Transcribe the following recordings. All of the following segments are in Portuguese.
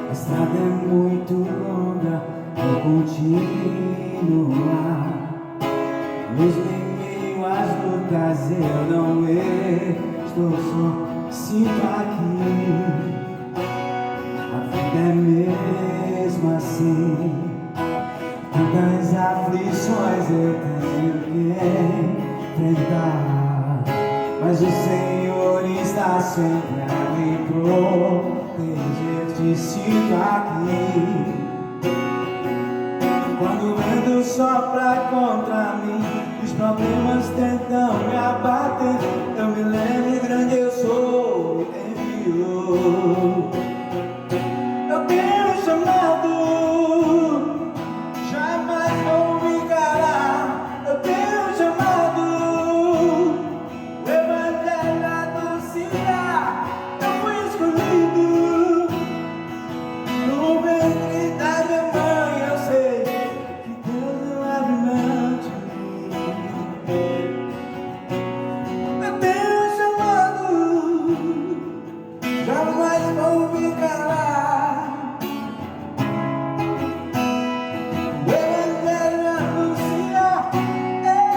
A estrada é muito longa, vou continuar. Mesmo em meio às lutas eu não estou só, sinto aqui. A vida é mesmo assim, tantas aflições eu tenho que enfrentar, mas o Senhor está sempre a me proteger. Te sinto aqui. Quando o vento sopra contra mim, os problemas tentam me abater, eu me lembro grande eu sou, enviou. Eu tenho um chamado, jamais vou me calar. Eu tenho um chamado, o evangelho anunciar. Eu fui escolhido no ventre da minha mãe. Eu sei que Deus não abre mão de mim. Eu tenho um chamado, jamais vou me calar. O evangelho anuncia,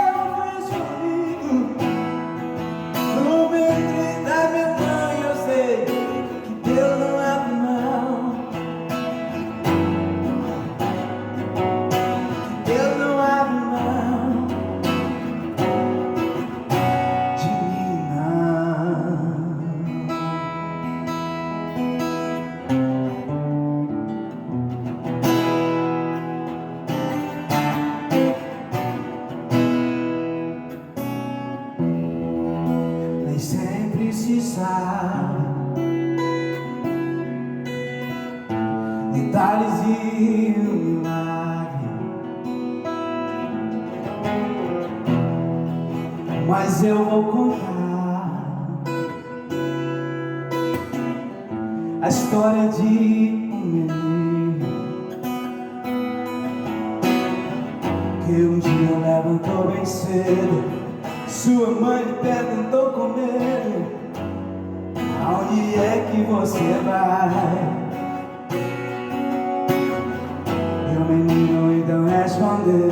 eu fui escolhido no ventre da minha mãe. Eu sei que Deus não abre mão, que Deus não abre mão de mim, não. Nem sempre se sabe detalhes e um milagre, mas eu vou contar a história de um menino que um dia levantou bem cedo. Sua mãe lhe perguntou com medo: aonde é que você vai? E o menino então respondeu: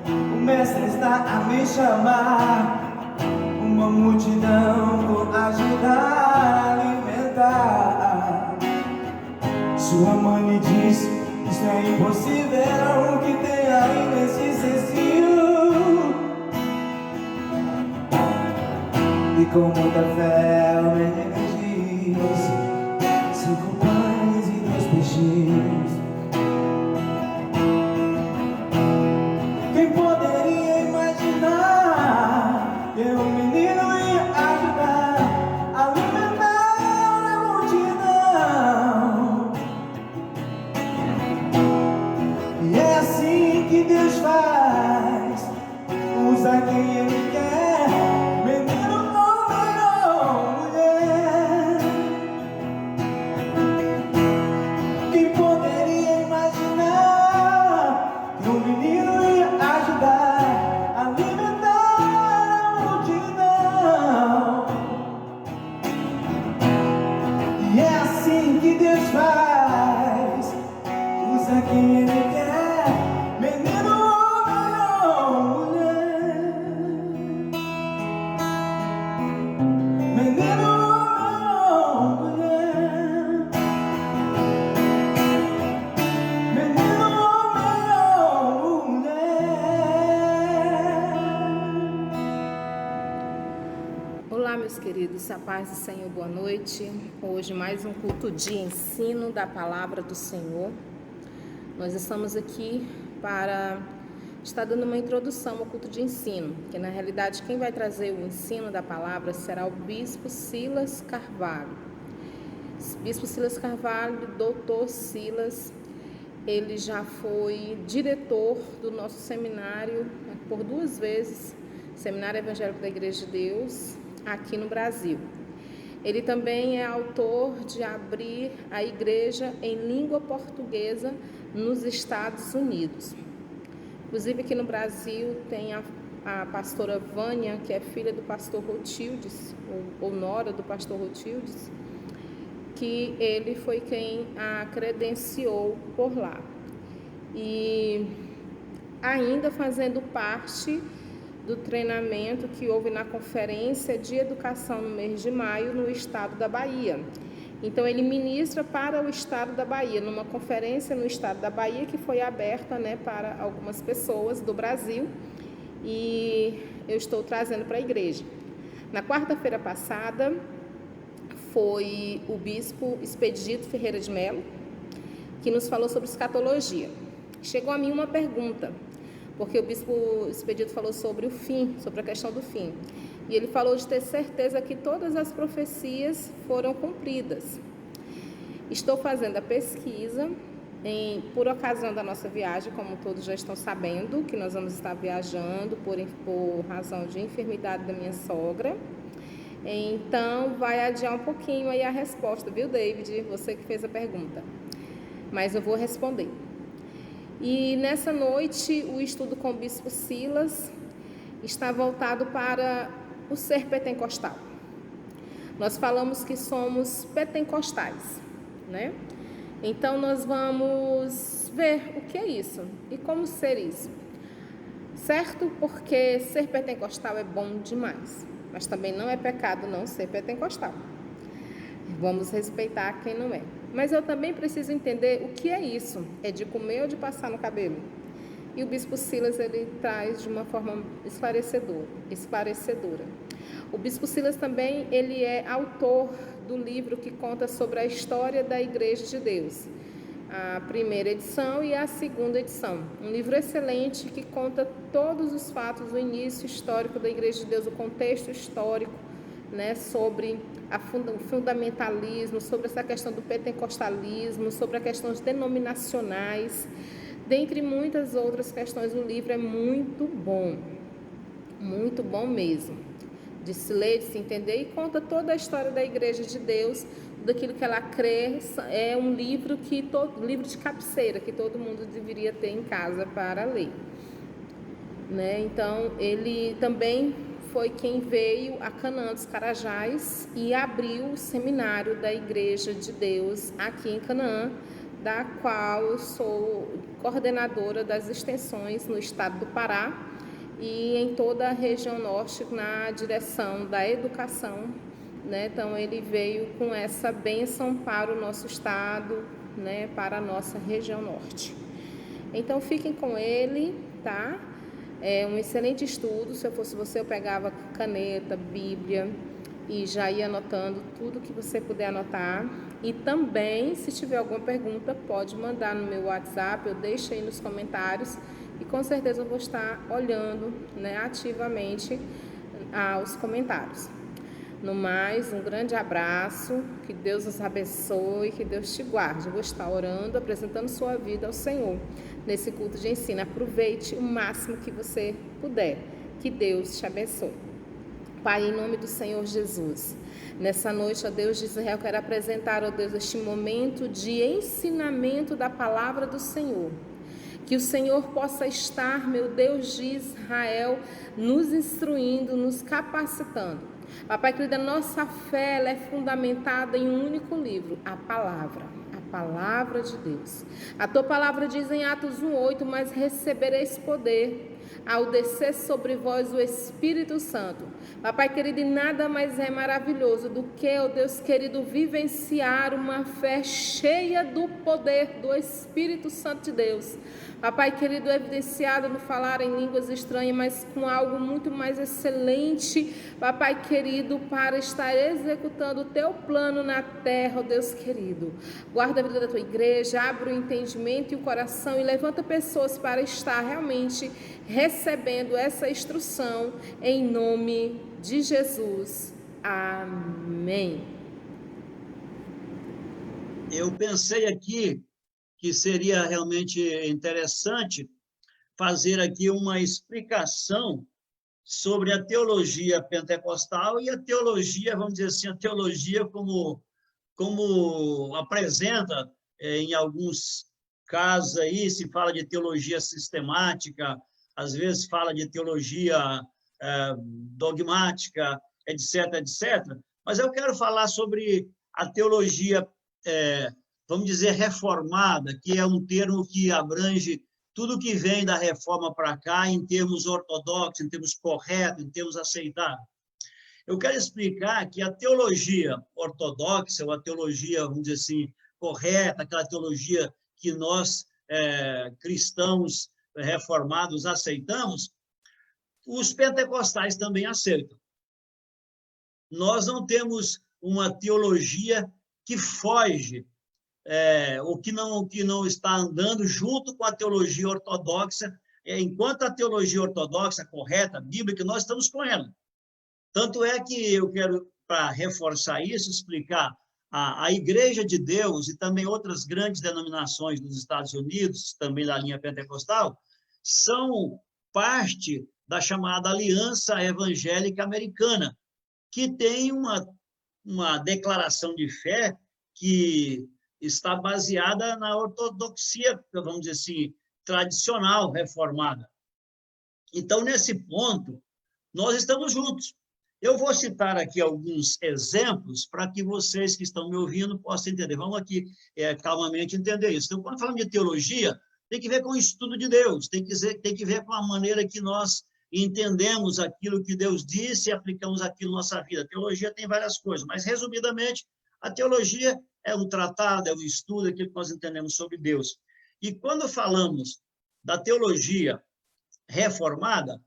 o mestre está a me chamar, uma multidão vou ajudar a alimentar. Sua mãe lhe disse: isso é impossível, o que tem aí nesse cestinho? E com muita fé o menino disse: 5 pães e 2 peixinhos. Quem poderia imaginar que um menino ia ajudar a alimentar a multidão? E é assim que Deus faz, usa quem Ele quer, menino, homem ou mulher. Quem poderia imaginar que um menino ia ajudar a alimentar a multidão? E é assim que Deus faz, usa quem Ele quer, menino, homem ou mulher. Menino, homem ou mulher. Menino, homem ou mulher. Olá, meus queridos, a paz do Senhor, boa noite. Hoje mais um culto de ensino da palavra do Senhor. Nós estamos aqui para estar dando uma introdução ao culto de ensino, que na realidade quem vai trazer o ensino da palavra será o Bispo Silas Carvalho. Bispo Silas Carvalho, doutor Silas, ele já foi diretor do nosso seminário por 2 vezes, Seminário Evangélico da Igreja de Deus, aqui no Brasil. Ele também é autor de Abrir a Igreja em Língua Portuguesa nos Estados Unidos. Inclusive aqui no Brasil tem a pastora Vânia, que é filha do pastor Rotildes, ou nora do pastor Rotildes, que ele foi quem a credenciou por lá. E ainda fazendo parte do treinamento que houve na Conferência de Educação no mês de maio no estado da Bahia. Então ele ministra para o estado da Bahia, numa conferência no estado da Bahia que foi aberta, né, para algumas pessoas do Brasil, e eu estou trazendo para a igreja. Na quarta-feira passada foi o bispo Expedito Ferreira de Mello, que nos falou sobre escatologia. Chegou a mim uma pergunta, porque o bispo Expedito falou sobre o fim, sobre a questão do fim. E ele falou de ter certeza que todas as profecias foram cumpridas. Estou fazendo a pesquisa por ocasião da nossa viagem, como todos já estão sabendo, que nós vamos estar viajando por razão de enfermidade da minha sogra. Então, vai adiar um pouquinho aí a resposta, viu, David? Você que fez a pergunta. Mas eu vou responder. E nessa noite, o estudo com o bispo Silas está voltado para o ser pentecostal. Nós falamos que somos pentecostais, né? Então, nós vamos ver o que é isso e como ser isso. Certo? Porque ser pentecostal é bom demais, mas também não é pecado não ser pentecostal. Vamos respeitar quem não é. Mas eu também preciso entender o que é isso. É de comer ou de passar no cabelo? E o bispo Silas, ele traz de uma forma esclarecedora. O bispo Silas também, ele é autor do livro que conta sobre a história da Igreja de Deus. A primeira edição e a segunda edição. Um livro excelente que conta todos os fatos, o início histórico da Igreja de Deus, o contexto histórico, né, sobre o fundamentalismo, sobre essa questão do pentecostalismo, sobre a questão de denominacionais, dentre muitas outras questões. O livro é muito bom mesmo, de se ler, de se entender, e conta toda a história da Igreja de Deus, daquilo que ela crê. É um livro livro de cabeceira, que todo mundo deveria ter em casa para ler, né? Então, ele também foi quem veio a Canaã dos Carajás e abriu o seminário da Igreja de Deus aqui em Canaã, da qual eu sou coordenadora das extensões no estado do Pará e em toda a região norte, na direção da educação, né? Então, ele veio com essa bênção para o nosso estado, né? Para a nossa região norte. Então, fiquem com ele, tá? É um excelente estudo. Se eu fosse você, eu pegava caneta, Bíblia e já ia anotando tudo que você puder anotar. E também, se tiver alguma pergunta, pode mandar no meu WhatsApp, eu deixo aí nos comentários e com certeza eu vou estar olhando, né, ativamente os comentários. No mais, um grande abraço, que Deus nos abençoe, que Deus te guarde. Eu vou estar orando, apresentando sua vida ao Senhor nesse culto de ensino. Aproveite o máximo que você puder. Que Deus te abençoe. Pai, em nome do Senhor Jesus, nessa noite, ó Deus de Israel, quero apresentar, ó Deus, este momento de ensinamento da palavra do Senhor. Que o Senhor possa estar, meu Deus de Israel, nos instruindo, nos capacitando. Papai querido, a nossa fé ela é fundamentada em um único livro, a palavra de Deus. A tua palavra diz em Atos 1:8, mas recebereis poder ao descer sobre vós o Espírito Santo. Papai querido, e nada mais é maravilhoso do que, ó Deus querido, vivenciar uma fé cheia do poder do Espírito Santo de Deus. Papai querido, evidenciado no falar em línguas estranhas, mas com algo muito mais excelente, papai querido, para estar executando o teu plano na terra, ó Deus querido. Guarda a vida da tua igreja, abre o entendimento e o coração e levanta pessoas para estar realmente recebendo essa instrução em nome de Jesus. Amém. Eu pensei aqui que seria realmente interessante fazer aqui uma explicação sobre a teologia pentecostal e a teologia, vamos dizer assim, a teologia como apresenta em alguns casos aí, se fala de teologia sistemática, às vezes fala de teologia dogmática, etc., etc. Mas eu quero falar sobre a teologia, vamos dizer, reformada, que é um termo que abrange tudo que vem da reforma para cá, em termos ortodoxos, em termos corretos, em termos aceitáveis. Eu quero explicar que a teologia ortodoxa, ou a teologia, vamos dizer assim, correta, aquela teologia que nós, cristãos reformados, aceitamos, os pentecostais também aceitam. Nós não temos uma teologia que foge, ou que não está andando junto com a teologia ortodoxa, enquanto a teologia ortodoxa, correta, bíblica, nós estamos com ela. Tanto é que eu quero, para reforçar isso, explicar a Igreja de Deus e também outras grandes denominações dos Estados Unidos, também da linha pentecostal, são parte da chamada Aliança Evangélica Americana, que tem uma declaração de fé que está baseada na ortodoxia, vamos dizer assim, tradicional, reformada. Então, nesse ponto, nós estamos juntos. Eu vou citar aqui alguns exemplos para que vocês que estão me ouvindo possam entender. Vamos aqui calmamente entender isso. Então, quando falamos de teologia, tem que ver com o estudo de Deus, tem que ver com a maneira que nós entendemos aquilo que Deus disse e aplicamos aquilo na nossa vida. A teologia tem várias coisas, mas, resumidamente, a teologia é um tratado, é um estudo, aquilo que nós entendemos sobre Deus. E quando falamos da teologia reformada,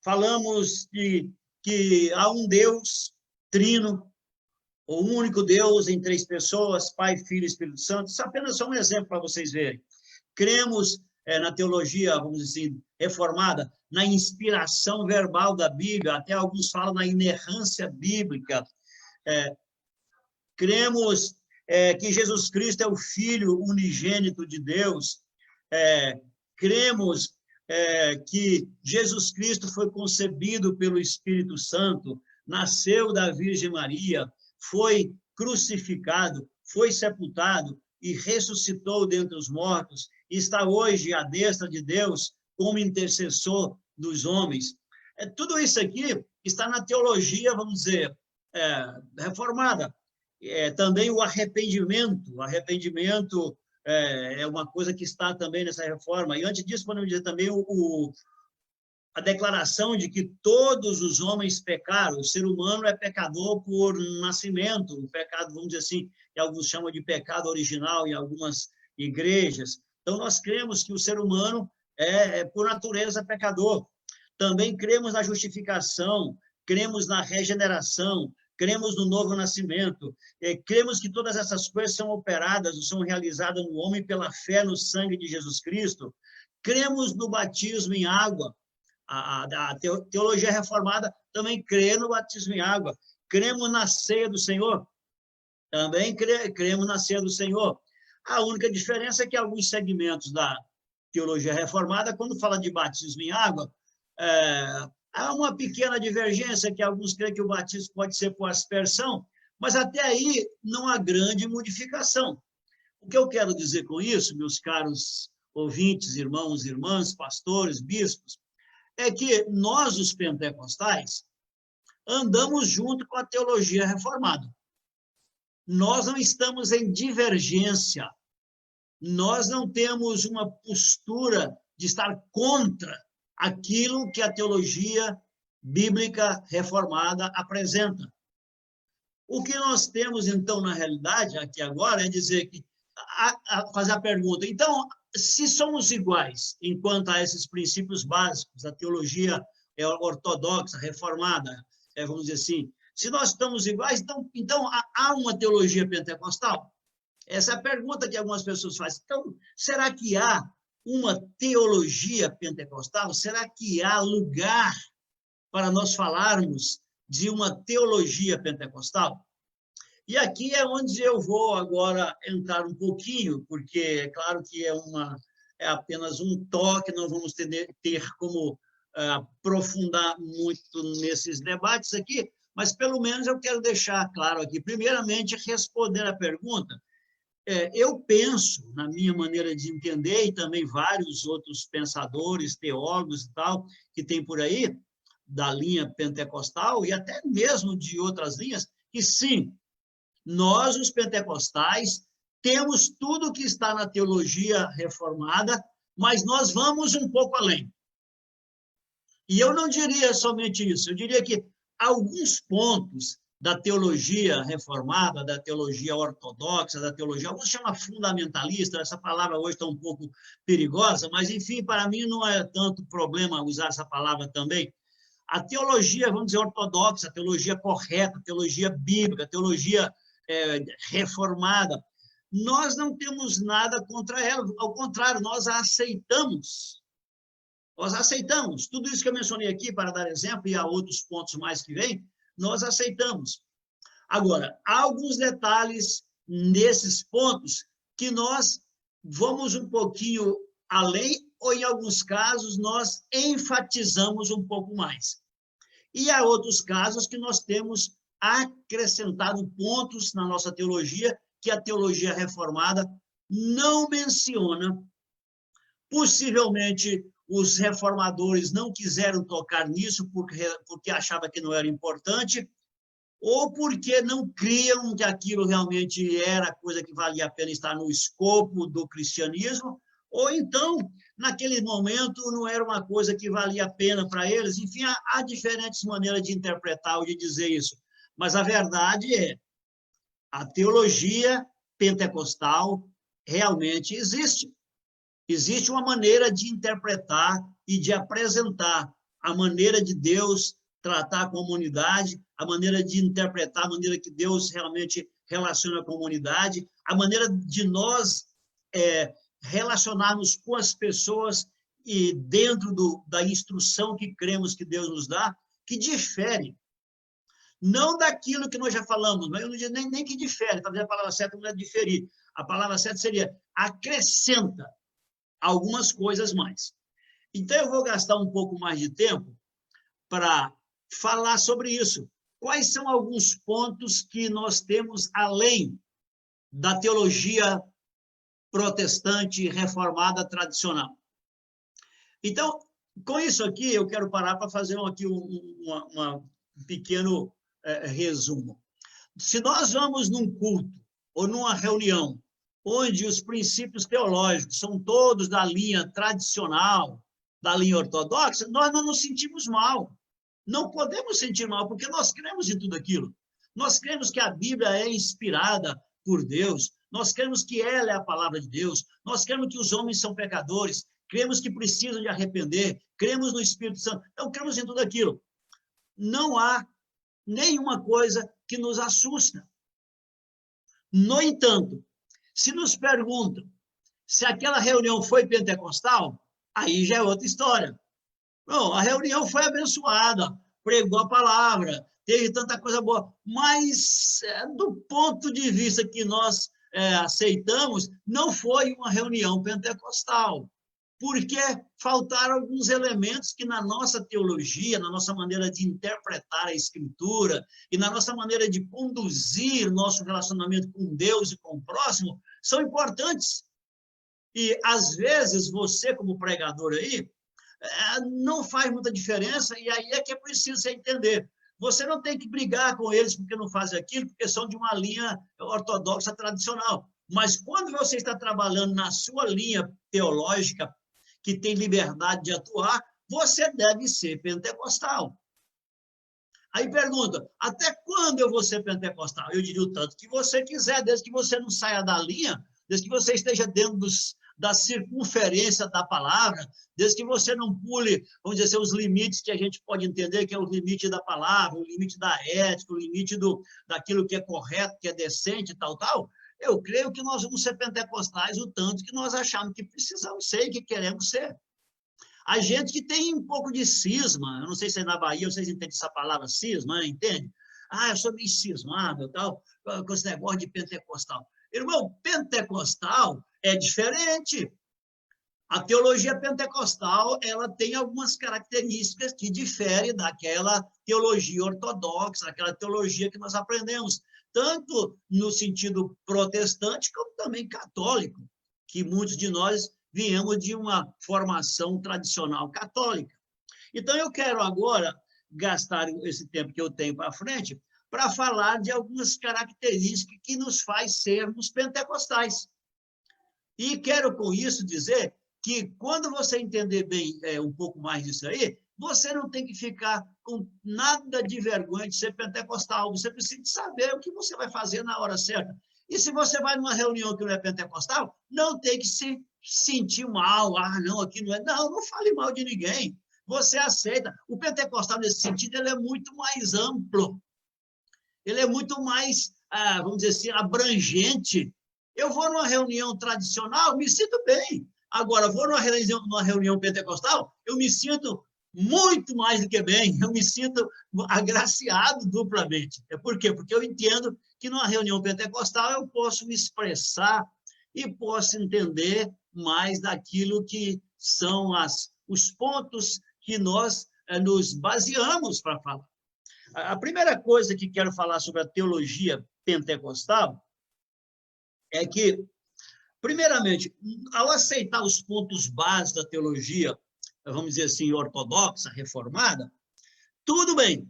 falamos de que há um Deus trino, ou um único Deus em 3 pessoas, Pai, Filho e Espírito Santo. Isso é apenas só um exemplo para vocês verem. Cremos na teologia, vamos dizer assim, reformada, na inspiração verbal da Bíblia, até alguns falam na inerrância bíblica. Cremos que Jesus Cristo é o Filho unigênito de Deus. Cremos que Jesus Cristo foi concebido pelo Espírito Santo, nasceu da Virgem Maria, foi crucificado, foi sepultado e ressuscitou dentre os mortos, e está hoje à destra de Deus como intercessor dos homens. Tudo isso aqui está na teologia, vamos dizer, reformada. Também o arrependimento é uma coisa que está também nessa reforma. E antes disso, podemos dizer também a declaração de que todos os homens pecaram. O ser humano é pecador por nascimento. O pecado, vamos dizer assim, que alguns chamam de pecado original em algumas igrejas. Então, nós cremos que o ser humano por natureza, pecador. Também cremos na justificação, cremos na regeneração, cremos no novo nascimento, cremos que todas essas coisas são operadas, ou são realizadas no homem pela fé no sangue de Jesus Cristo. Cremos no batismo em água. A teologia reformada também crê no batismo em água. Cremos na ceia do Senhor. Também cremos na ceia do Senhor. A única diferença é que alguns segmentos da teologia reformada, quando fala de batismo em água, há uma pequena divergência, que alguns creem que o batismo pode ser por aspersão, mas até aí não há grande modificação. O que eu quero dizer com isso, meus caros ouvintes, irmãos, irmãs, pastores, bispos, é que nós, os pentecostais, andamos junto com a teologia reformada. Nós não estamos em divergência, nós não temos uma postura de estar contra aquilo que a teologia bíblica reformada apresenta. O que nós temos, então, na realidade, aqui agora, é dizer que, fazer a pergunta, então, se somos iguais enquanto a esses princípios básicos da teologia ortodoxa, reformada, vamos dizer assim, se nós estamos iguais, então há uma teologia pentecostal? Essa é a pergunta que algumas pessoas fazem. Então, será que há uma teologia pentecostal? Será que há lugar para nós falarmos de uma teologia pentecostal? E aqui é onde eu vou agora entrar um pouquinho, porque é claro que é apenas um toque, não vamos ter como aprofundar muito nesses debates aqui, mas pelo menos eu quero deixar claro aqui, primeiramente, responder a pergunta. Eu penso, na minha maneira de entender, e também vários outros pensadores, teólogos e tal, que tem por aí, da linha pentecostal, e até mesmo de outras linhas, que sim, Nós, os pentecostais, temos tudo que está na teologia reformada, mas nós vamos um pouco além. E eu não diria somente isso, eu diria que alguns pontos da teologia reformada, da teologia ortodoxa, da teologia, alguns chamam fundamentalista, essa palavra hoje está um pouco perigosa, mas, enfim, para mim não é tanto problema usar essa palavra também. A teologia, vamos dizer, ortodoxa, a teologia correta, a teologia bíblica, a teologia reformada, nós não temos nada contra ela, ao contrário, nós a aceitamos. Nós aceitamos. Tudo isso que eu mencionei aqui, para dar exemplo, e há outros pontos mais que vêm, nós aceitamos. Agora, há alguns detalhes nesses pontos que nós vamos um pouquinho além, ou em alguns casos nós enfatizamos um pouco mais. E há outros casos que nós temos acrescentado pontos na nossa teologia que a teologia reformada não menciona. Possivelmente, os reformadores não quiseram tocar nisso porque achavam que não era importante, ou porque não criam que aquilo realmente era coisa que valia a pena estar no escopo do cristianismo, ou então, naquele momento, não era uma coisa que valia a pena para eles. Enfim, há diferentes maneiras de interpretar ou de dizer isso. Mas a verdade é, a teologia pentecostal realmente existe. Existe uma maneira de interpretar e de apresentar a maneira de Deus tratar a comunidade, a maneira de interpretar, a maneira que Deus realmente relaciona a comunidade, a maneira de nós relacionarmos com as pessoas e dentro da instrução que cremos que Deus nos dá, que difere. Não daquilo que nós já falamos, mas eu não digo nem que difere, talvez a palavra certa não é diferir. A palavra certa seria acrescenta algumas coisas mais. Então, eu vou gastar um pouco mais de tempo para falar sobre isso. Quais são alguns pontos que nós temos além da teologia protestante reformada tradicional? Então, com isso aqui, eu quero parar para fazer aqui um pequeno resumo. Se nós vamos num culto ou numa reunião onde os princípios teológicos são todos da linha tradicional, da linha ortodoxa, nós não nos sentimos mal. Não podemos sentir mal, porque nós cremos em tudo aquilo. Nós cremos que a Bíblia é inspirada por Deus, nós cremos que ela é a palavra de Deus, nós cremos que os homens são pecadores, cremos que precisam de arrepender, cremos no Espírito Santo, então cremos em tudo aquilo. Não há nenhuma coisa que nos assusta. No entanto, se nos perguntam se aquela reunião foi pentecostal, aí já é outra história. Bom, a reunião foi abençoada, pregou a palavra, teve tanta coisa boa, mas do ponto de vista que nós aceitamos, não foi uma reunião pentecostal, porque faltaram alguns elementos que na nossa teologia, na nossa maneira de interpretar a Escritura e na nossa maneira de conduzir nosso relacionamento com Deus e com o próximo, são importantes. E, às vezes, você, como pregador aí, não faz muita diferença, e aí é que é preciso você entender. Você não tem que brigar com eles porque não fazem aquilo, porque são de uma linha ortodoxa tradicional. Mas quando você está trabalhando na sua linha teológica, que tem liberdade de atuar, você deve ser pentecostal. Aí pergunta, até quando eu vou ser pentecostal? Eu diria o tanto que você quiser, desde que você não saia da linha, desde que você esteja dentro da circunferência da palavra, desde que você não pule, vamos dizer assim, os limites que a gente pode entender, que é o limite da palavra, o limite da ética, o limite daquilo que é correto, que é decente, tal. Eu creio que nós vamos ser pentecostais o tanto que nós achamos que precisamos ser e que queremos ser. A gente que tem um pouco de cisma, eu não sei se é na Bahia, vocês entendem essa palavra cisma, né? Entende? Eu sou meio cismado, tal, com esse negócio de pentecostal. Irmão, pentecostal é diferente. A teologia pentecostal, ela tem algumas características que diferem daquela teologia ortodoxa, daquela teologia que nós aprendemos, tanto no sentido protestante, como também católico, que muitos de nós viemos de uma formação tradicional católica. Então, eu quero agora gastar esse tempo que eu tenho para frente para falar de algumas características que nos faz sermos pentecostais. E quero com isso dizer que quando você entender bem um pouco mais disso aí, você não tem que ficar com nada de vergonha de ser pentecostal. Você precisa saber o que você vai fazer na hora certa. E se você vai numa reunião que não é pentecostal, não tem que se sentir mal. Ah, não, aqui não é. Não, não fale mal de ninguém. Você aceita. O pentecostal, nesse sentido, ele é muito mais amplo. Ele é muito mais, vamos dizer assim, abrangente. Eu vou numa reunião tradicional, me sinto bem. Agora, vou numa reunião pentecostal, eu me sinto muito mais do que bem, eu me sinto agraciado duplamente. Por quê? Porque eu entendo que numa reunião pentecostal eu posso me expressar e posso entender mais daquilo que são os pontos que nós nos baseamos para falar. A primeira coisa que quero falar sobre a teologia pentecostal é que, primeiramente, ao aceitar os pontos básicos da teologia, vamos dizer assim, ortodoxa, reformada, tudo bem.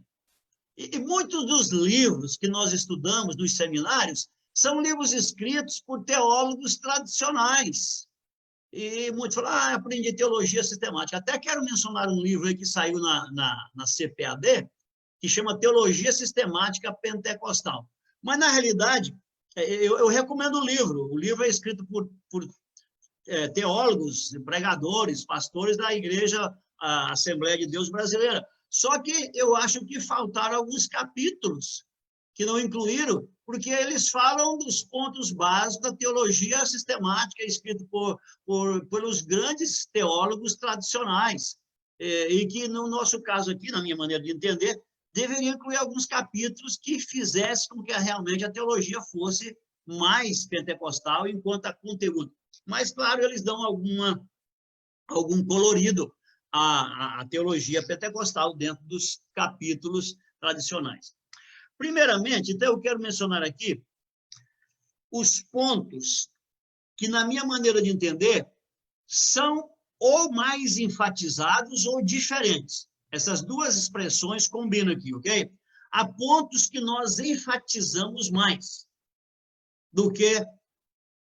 E muitos dos livros que nós estudamos nos seminários são livros escritos por teólogos tradicionais. E muitos falam, aprendi teologia sistemática. Até quero mencionar um livro aí que saiu na CPAD, que chama Teologia Sistemática Pentecostal. Mas, na realidade, eu recomendo o livro. O livro é escrito por teólogos, pregadores, pastores da Igreja Assembleia de Deus Brasileira. Só que eu acho que faltaram alguns capítulos que não incluíram, porque eles falam dos pontos básicos da teologia sistemática, escrito pelos grandes teólogos tradicionais, e que, no nosso caso aqui, na minha maneira de entender, deveria incluir alguns capítulos que fizessem com que realmente a teologia fosse mais pentecostal enquanto a conteúdo. Mas, claro, eles dão algum colorido à teologia pentecostal dentro dos capítulos tradicionais. Primeiramente, então, eu quero mencionar aqui os pontos que, na minha maneira de entender, são ou mais enfatizados ou diferentes. Essas duas expressões combinam aqui, ok? Há pontos que nós enfatizamos mais do que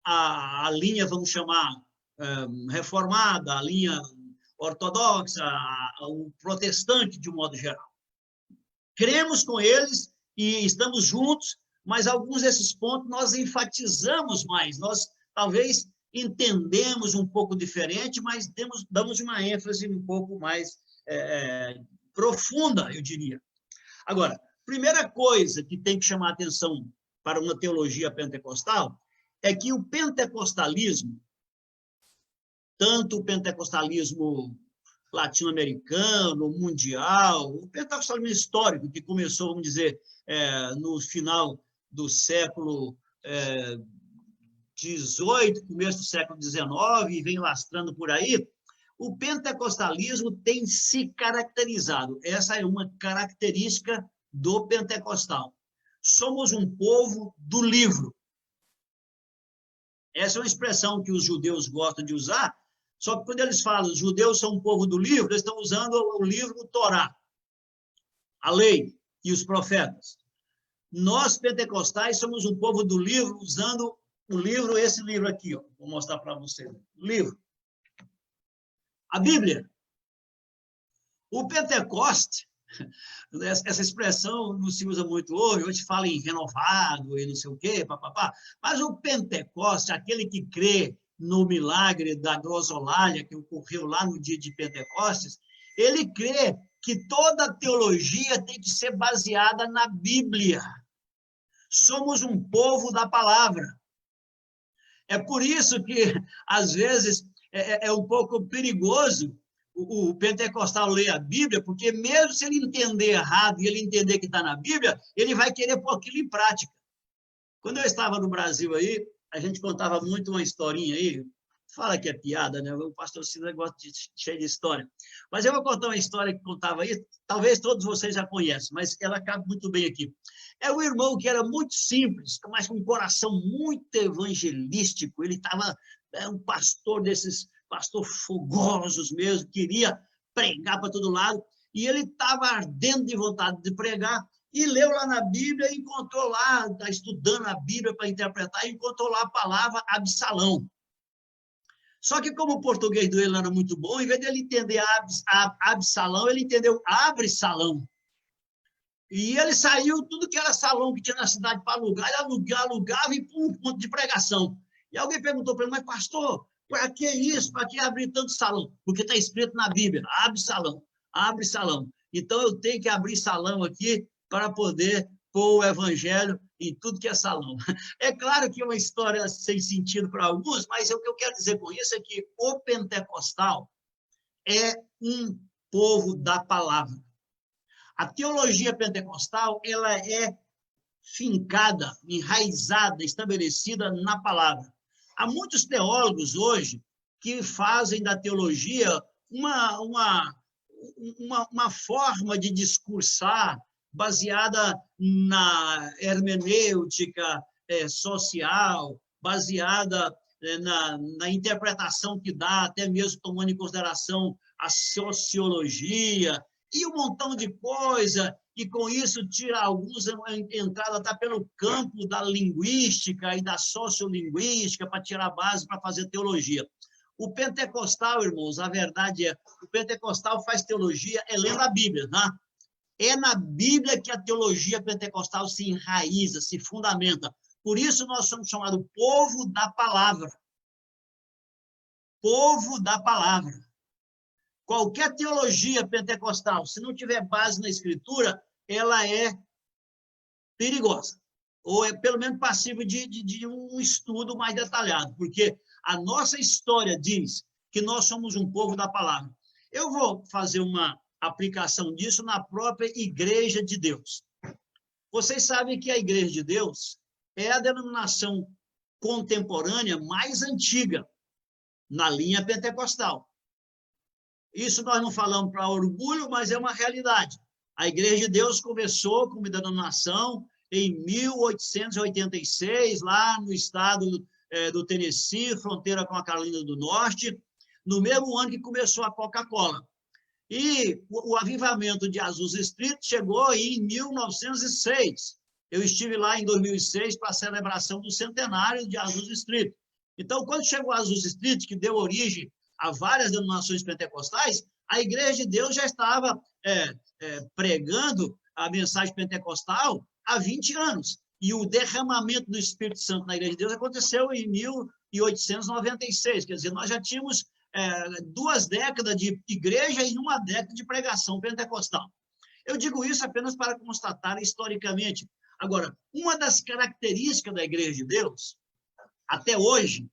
a linha, vamos chamar, reformada, a linha ortodoxa, o protestante, de um modo geral. Cremos com eles e estamos juntos, mas alguns desses pontos nós enfatizamos mais, nós talvez entendemos um pouco diferente, mas damos uma ênfase um pouco mais profunda, eu diria. Agora, primeira coisa que tem que chamar a atenção para uma teologia pentecostal é que o pentecostalismo, tanto o pentecostalismo latino-americano, mundial, o pentecostalismo histórico, que começou, vamos dizer, no final do século XVIII, começo do século XIX, e vem lastrando por aí, o pentecostalismo tem se caracterizado. Essa é uma característica do pentecostal. Somos um povo do livro. Essa é uma expressão que os judeus gostam de usar, só que quando eles falam os judeus são um povo do livro, eles estão usando o livro do Torá, a lei e os profetas. Nós, pentecostais, somos um povo do livro, usando o livro, esse livro aqui, ó, vou mostrar para vocês. Livro. A Bíblia. O Pentecoste, essa expressão não se usa muito hoje fala em renovado e não sei o quê, papapá, mas o Pentecoste, aquele que crê no milagre da grosolália que ocorreu lá no dia de Pentecostes, ele crê que toda a teologia tem que ser baseada na Bíblia. Somos um povo da palavra. É por isso que, às vezes, é um pouco perigoso o pentecostal ler a Bíblia, porque mesmo se ele entender errado e ele entender que está na Bíblia, ele vai querer pôr aquilo em prática. Quando eu estava no Brasil aí, a gente contava muito uma historinha aí, fala que é piada, né? O pastor Cida gosta cheio de história. Mas eu vou contar uma história que contava aí, talvez todos vocês já conhecem, mas ela cabe muito bem aqui. É um irmão que era muito simples, mas com um coração muito evangelístico. Ele estava um pastor desses, pastor fogosos mesmo, queria pregar para todo lado, e ele estava ardendo de vontade de pregar, e leu lá na Bíblia, e encontrou lá, está estudando a Bíblia para interpretar, e encontrou lá a palavra Absalão. Só que como o português dele não era muito bom, em vez de ele entender Absalão, ele entendeu abre-salão. E ele saiu, tudo que era salão que tinha na cidade para alugar, ele alugava e pum, ponto de pregação. E alguém perguntou para ele, mas pastor, para que isso? Para que abrir tanto salão? Porque está escrito na Bíblia, abre salão, abre salão. Então eu tenho que abrir salão aqui para poder pôr o evangelho em tudo que é salão. É claro que é uma história sem sentido para alguns, mas o que eu quero dizer com isso é que o pentecostal é um povo da palavra. A teologia pentecostal, ela é fincada, enraizada, estabelecida na palavra. Há muitos teólogos hoje que fazem da teologia uma forma de discursar baseada na hermenêutica social, baseada na interpretação que dá, até mesmo tomando em consideração a sociologia, e um montão de coisa, e com isso tira alguns entrada até pelo campo da linguística e da sociolinguística para tirar a base para fazer teologia. O pentecostal, irmãos, a verdade é, o pentecostal faz teologia lendo a Bíblia, né? É na Bíblia que a teologia pentecostal se enraiza, se fundamenta. Por isso nós somos chamados povo da palavra. Povo da palavra. Qualquer teologia pentecostal, se não tiver base na Escritura, ela é perigosa. Ou é, pelo menos, passível de um estudo mais detalhado. Porque a nossa história diz que nós somos um povo da palavra. Eu vou fazer uma aplicação disso na própria Igreja de Deus. Vocês sabem que a Igreja de Deus é a denominação contemporânea mais antiga na linha pentecostal. Isso nós não falamos para orgulho, mas é uma realidade. A Igreja de Deus começou como denominação em 1886, lá no estado do Tennessee, fronteira com a Carolina do Norte, no mesmo ano que começou a Coca-Cola. E o avivamento de Azusa Street chegou em 1906. Eu estive lá em 2006 para a celebração do centenário de Azusa Street. Então, quando chegou a Azusa Street, que deu origem a várias denominações pentecostais, a Igreja de Deus já estava pregando a mensagem pentecostal há 20 anos. E o derramamento do Espírito Santo na Igreja de Deus aconteceu em 1896. Quer dizer, nós já tínhamos 2 décadas de igreja e 1 década de pregação pentecostal. Eu digo isso apenas para constatar historicamente. Agora, uma das características da Igreja de Deus, até hoje,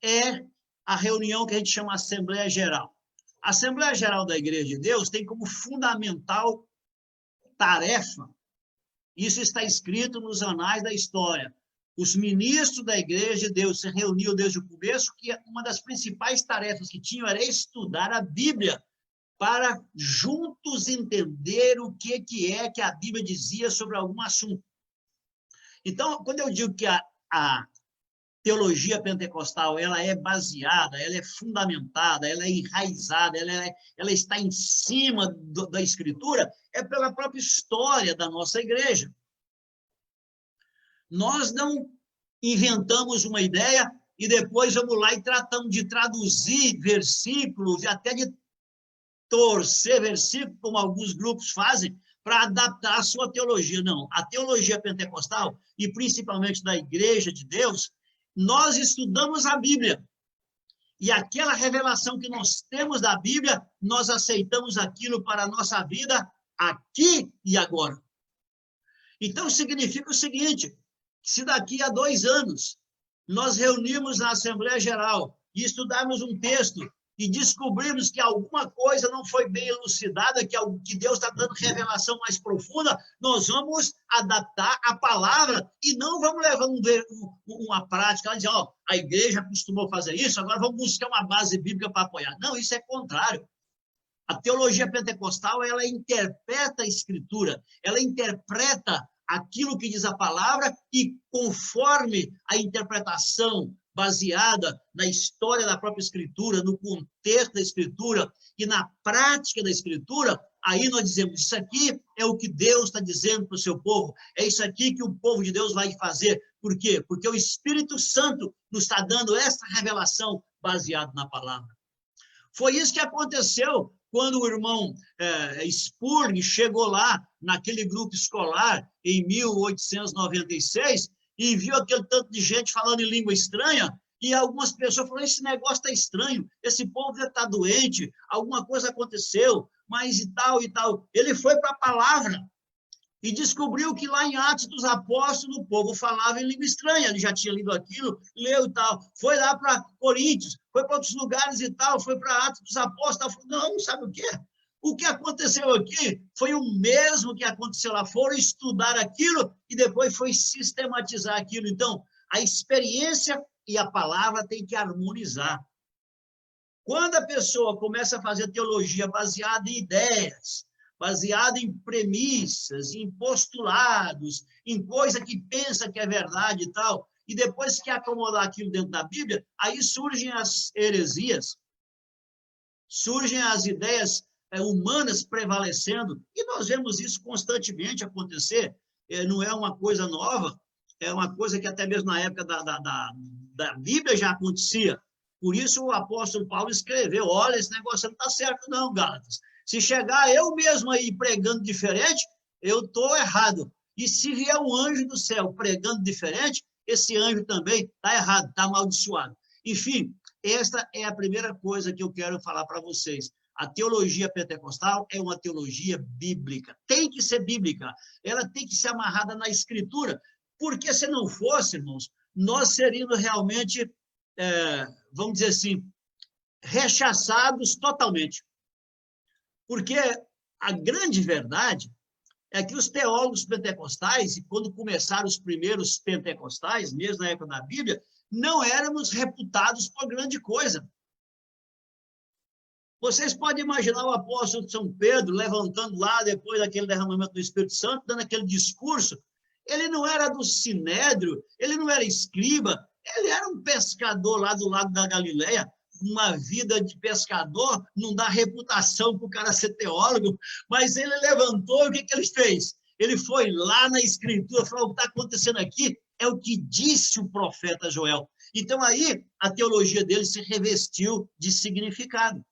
é a reunião que a gente chama Assembleia Geral. A Assembleia Geral da Igreja de Deus tem como fundamental tarefa, isso está escrito nos anais da história, os ministros da Igreja de Deus se reuniam desde o começo, que uma das principais tarefas que tinham era estudar a Bíblia, para juntos entender o que é que a Bíblia dizia sobre algum assunto. Então, quando eu digo que a teologia pentecostal, ela é baseada, ela é fundamentada, ela é enraizada, ela está em cima da Escritura, é pela própria história da nossa igreja. Nós não inventamos uma ideia e depois vamos lá e tratamos de traduzir versículos e até de torcer versículos, como alguns grupos fazem, para adaptar a sua teologia. Não, a teologia pentecostal, e principalmente da Igreja de Deus, nós estudamos a Bíblia. E aquela revelação que nós temos da Bíblia, nós aceitamos aquilo para a nossa vida aqui e agora. Então, significa o seguinte, se daqui a 2 anos nós reunirmos na Assembleia Geral e estudarmos um texto e descobrirmos que alguma coisa não foi bem elucidada, que Deus está dando revelação mais profunda, nós vamos adaptar a palavra e não vamos levar uma prática, dizer, a igreja costumou fazer isso, agora vamos buscar uma base bíblica para apoiar. Não, isso é contrário. A teologia pentecostal, ela interpreta a Escritura, ela interpreta aquilo que diz a palavra e conforme a interpretação baseada na história da própria Escritura, no contexto da Escritura e na prática da Escritura, aí nós dizemos, isso aqui é o que Deus está dizendo para o seu povo, é isso aqui que o povo de Deus vai fazer. Por quê? Porque o Espírito Santo nos está dando essa revelação baseada na palavra. Foi isso que aconteceu quando o irmão Spurgeon chegou lá naquele grupo escolar em 1896 e viu aquele tanto de gente falando em língua estranha, e algumas pessoas falaram, esse negócio está estranho, esse povo deve estar doente, alguma coisa aconteceu, mas e tal, e tal. Ele foi para a palavra e descobriu que lá em Atos dos Apóstolos o povo falava em língua estranha, ele já tinha lido aquilo, leu e tal. Foi lá para Coríntios, foi para outros lugares e tal, foi para Atos dos Apóstolos, não, sabe o quê? O que aconteceu aqui foi o mesmo que aconteceu lá. Foram estudar aquilo e depois foi sistematizar aquilo. Então, a experiência e a palavra têm que harmonizar. Quando a pessoa começa a fazer teologia baseada em ideias, baseada em premissas, em postulados, em coisa que pensa que é verdade e tal, e depois que acomodar aquilo dentro da Bíblia, aí surgem as heresias, surgem as ideias humanas prevalecendo, e nós vemos isso constantemente acontecer, não é uma coisa nova, é uma coisa que até mesmo na época da Bíblia já acontecia. Por isso o apóstolo Paulo escreveu, olha, esse negócio não está certo não, Gálatas. Se chegar eu mesmo aí pregando diferente, eu estou errado. E se vier um anjo do céu pregando diferente, esse anjo também está errado, está amaldiçoado. Enfim, esta é a primeira coisa que eu quero falar para vocês. A teologia pentecostal é uma teologia bíblica. Tem que ser bíblica. Ela tem que ser amarrada na Escritura. Porque se não fosse, irmãos, nós seríamos realmente, vamos dizer assim, rechaçados totalmente. Porque a grande verdade é que os teólogos pentecostais, e quando começaram os primeiros pentecostais, mesmo na época da Bíblia, não éramos reputados por grande coisa. Vocês podem imaginar o apóstolo São Pedro levantando lá, depois daquele derramamento do Espírito Santo, dando aquele discurso. Ele não era do Sinédrio, ele não era escriba, ele era um pescador lá do lago da Galileia. Uma vida de pescador não dá reputação para o cara ser teólogo, mas ele levantou, e o que ele fez? Ele foi lá na Escritura, falou, o que está acontecendo aqui é o que disse o profeta Joel. Então, aí, a teologia dele se revestiu de significado.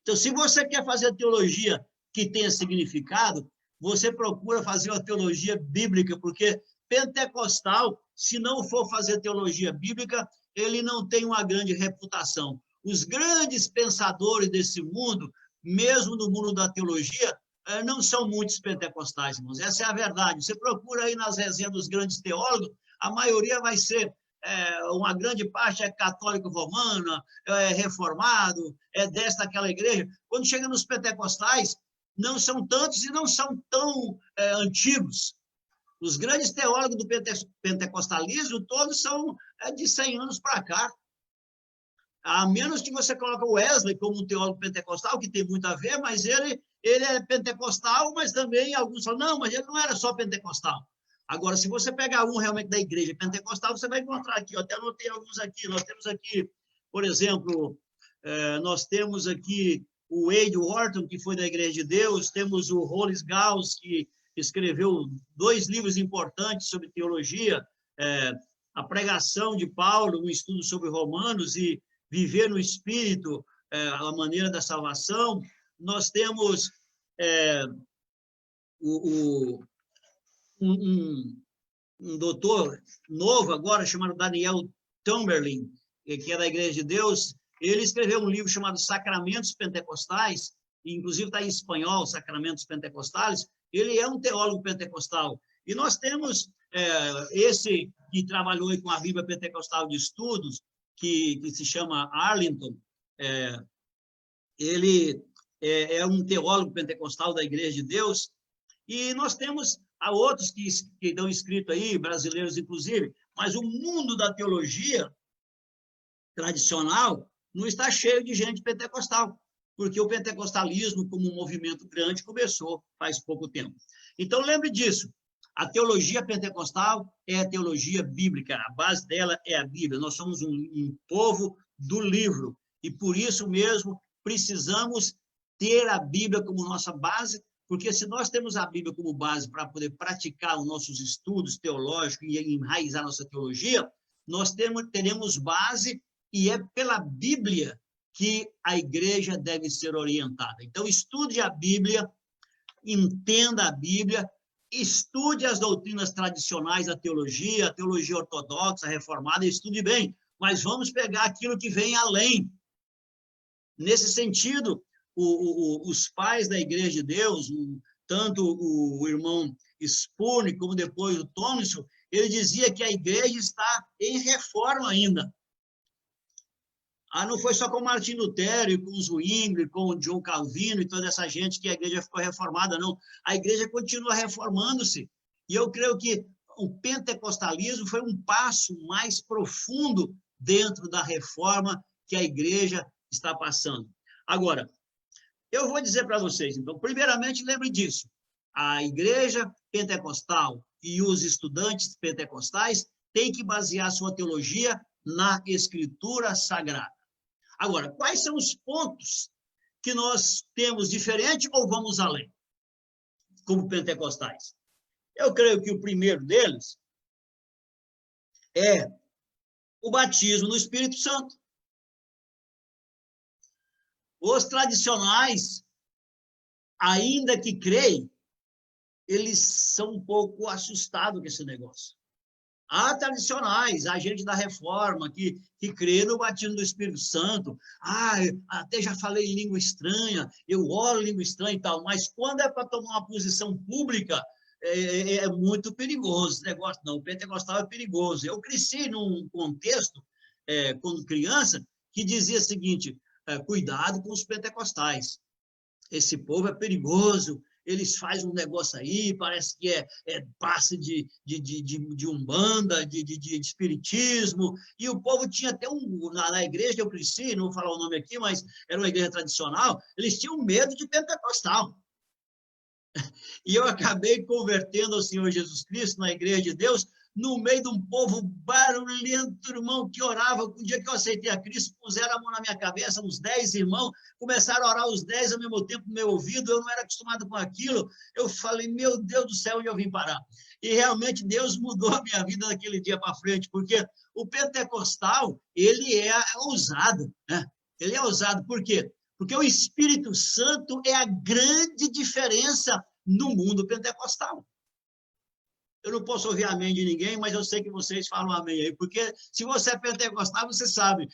Então, se você quer fazer teologia que tenha significado, você procura fazer uma teologia bíblica, porque pentecostal, se não for fazer teologia bíblica, ele não tem uma grande reputação. Os grandes pensadores desse mundo, mesmo no mundo da teologia, não são muitos pentecostais, irmãos. Essa é a verdade. Você procura aí nas resenhas dos grandes teólogos, a maioria vai ser, uma grande parte é católico romana, é reformado, é desta aquela igreja. Quando chega nos pentecostais, não são tantos e não são tão antigos. Os grandes teólogos do pentecostalismo, todos são de 100 anos para cá. A menos que você coloque o Wesley como um teólogo pentecostal, que tem muito a ver, mas ele é pentecostal, mas também alguns falam, não, mas ele não era só pentecostal. Agora, se você pegar um realmente da igreja pentecostal, você vai encontrar aqui, eu até anotei alguns aqui, nós temos aqui, por exemplo, nós temos aqui o Wade Horton, que foi da Igreja de Deus, temos o Hollis Gauss, que escreveu 2 livros importantes sobre teologia, a pregação de Paulo, um estudo sobre Romanos, e viver no Espírito, a maneira da salvação. Nós temos um doutor novo agora, chamado Daniel Tomberlin, que é da Igreja de Deus. Ele escreveu um livro chamado Sacramentos Pentecostais, inclusive está em espanhol, Sacramentos Pentecostais. Ele é um teólogo pentecostal. E nós temos esse que trabalhou com a Bíblia Pentecostal de Estudos, que se chama Arlington. Ele é um teólogo pentecostal da Igreja de Deus. E nós temos outros que estão escritos aí, brasileiros inclusive, mas o mundo da teologia tradicional não está cheio de gente pentecostal, porque o pentecostalismo, como um movimento grande, começou faz pouco tempo. Então, lembre disso, A teologia pentecostal é a teologia bíblica, a base dela é a Bíblia. Nós somos um povo do livro, e por isso mesmo precisamos ter a Bíblia como nossa base, porque se nós temos a Bíblia como base para poder praticar os nossos estudos teológicos e enraizar nossa teologia, nós teremos base, e é pela Bíblia que a igreja deve ser orientada. Então, estude a Bíblia, entenda a Bíblia, estude as doutrinas tradicionais da teologia, a teologia ortodoxa, a reformada, estude bem, mas vamos pegar aquilo que vem além. Nesse sentido, os pais da Igreja de Deus, tanto o irmão Spurgeon como depois o Thompson, ele dizia que a igreja está em reforma ainda. Não foi só com Martim Lutero, com Zwingli, com o John Calvino e toda essa gente que a igreja ficou reformada, não. A igreja continua reformando-se. E eu creio que o pentecostalismo foi um passo mais profundo dentro da reforma que a igreja está passando. Agora, eu vou dizer para vocês, então, primeiramente, lembre disso. A igreja pentecostal e os estudantes pentecostais têm que basear sua teologia na Escritura Sagrada. Agora, quais são os pontos que nós temos diferente ou vamos além, como pentecostais? Eu creio que o primeiro deles é o batismo no Espírito Santo. Os tradicionais, ainda que creem, eles são um pouco assustados com esse negócio. Há tradicionais, há gente da reforma que crê no batismo do Espírito Santo. Até já falei em língua estranha, eu oro em língua estranha e tal, mas quando é para tomar uma posição pública, é muito perigoso esse negócio. Não, o pentecostal é perigoso. Eu cresci num contexto, quando criança, que dizia o seguinte: cuidado com os pentecostais. Esse povo é perigoso, eles fazem um negócio aí, parece que é passe de umbanda, de espiritismo, e o povo tinha até na igreja que eu cresci, não vou falar o nome aqui, mas era uma igreja tradicional, eles tinham medo de pentecostal. E eu acabei convertendo ao Senhor Jesus Cristo na igreja de Deus, no meio de um povo barulhento, irmão, que orava. Um dia que eu aceitei a Cristo, puseram a mão na minha cabeça, uns 10 irmãos, começaram a orar os 10 ao mesmo tempo no meu ouvido, eu não era acostumado com aquilo, eu falei, meu Deus do céu, onde eu vim parar? E realmente Deus mudou a minha vida daquele dia para frente, porque o pentecostal, ele é ousado, né? Ele é ousado, por quê? Porque o Espírito Santo é a grande diferença no mundo pentecostal. Eu não posso ouvir amém de ninguém, mas eu sei que vocês falam amém aí, porque se você é pentecostal, você sabe.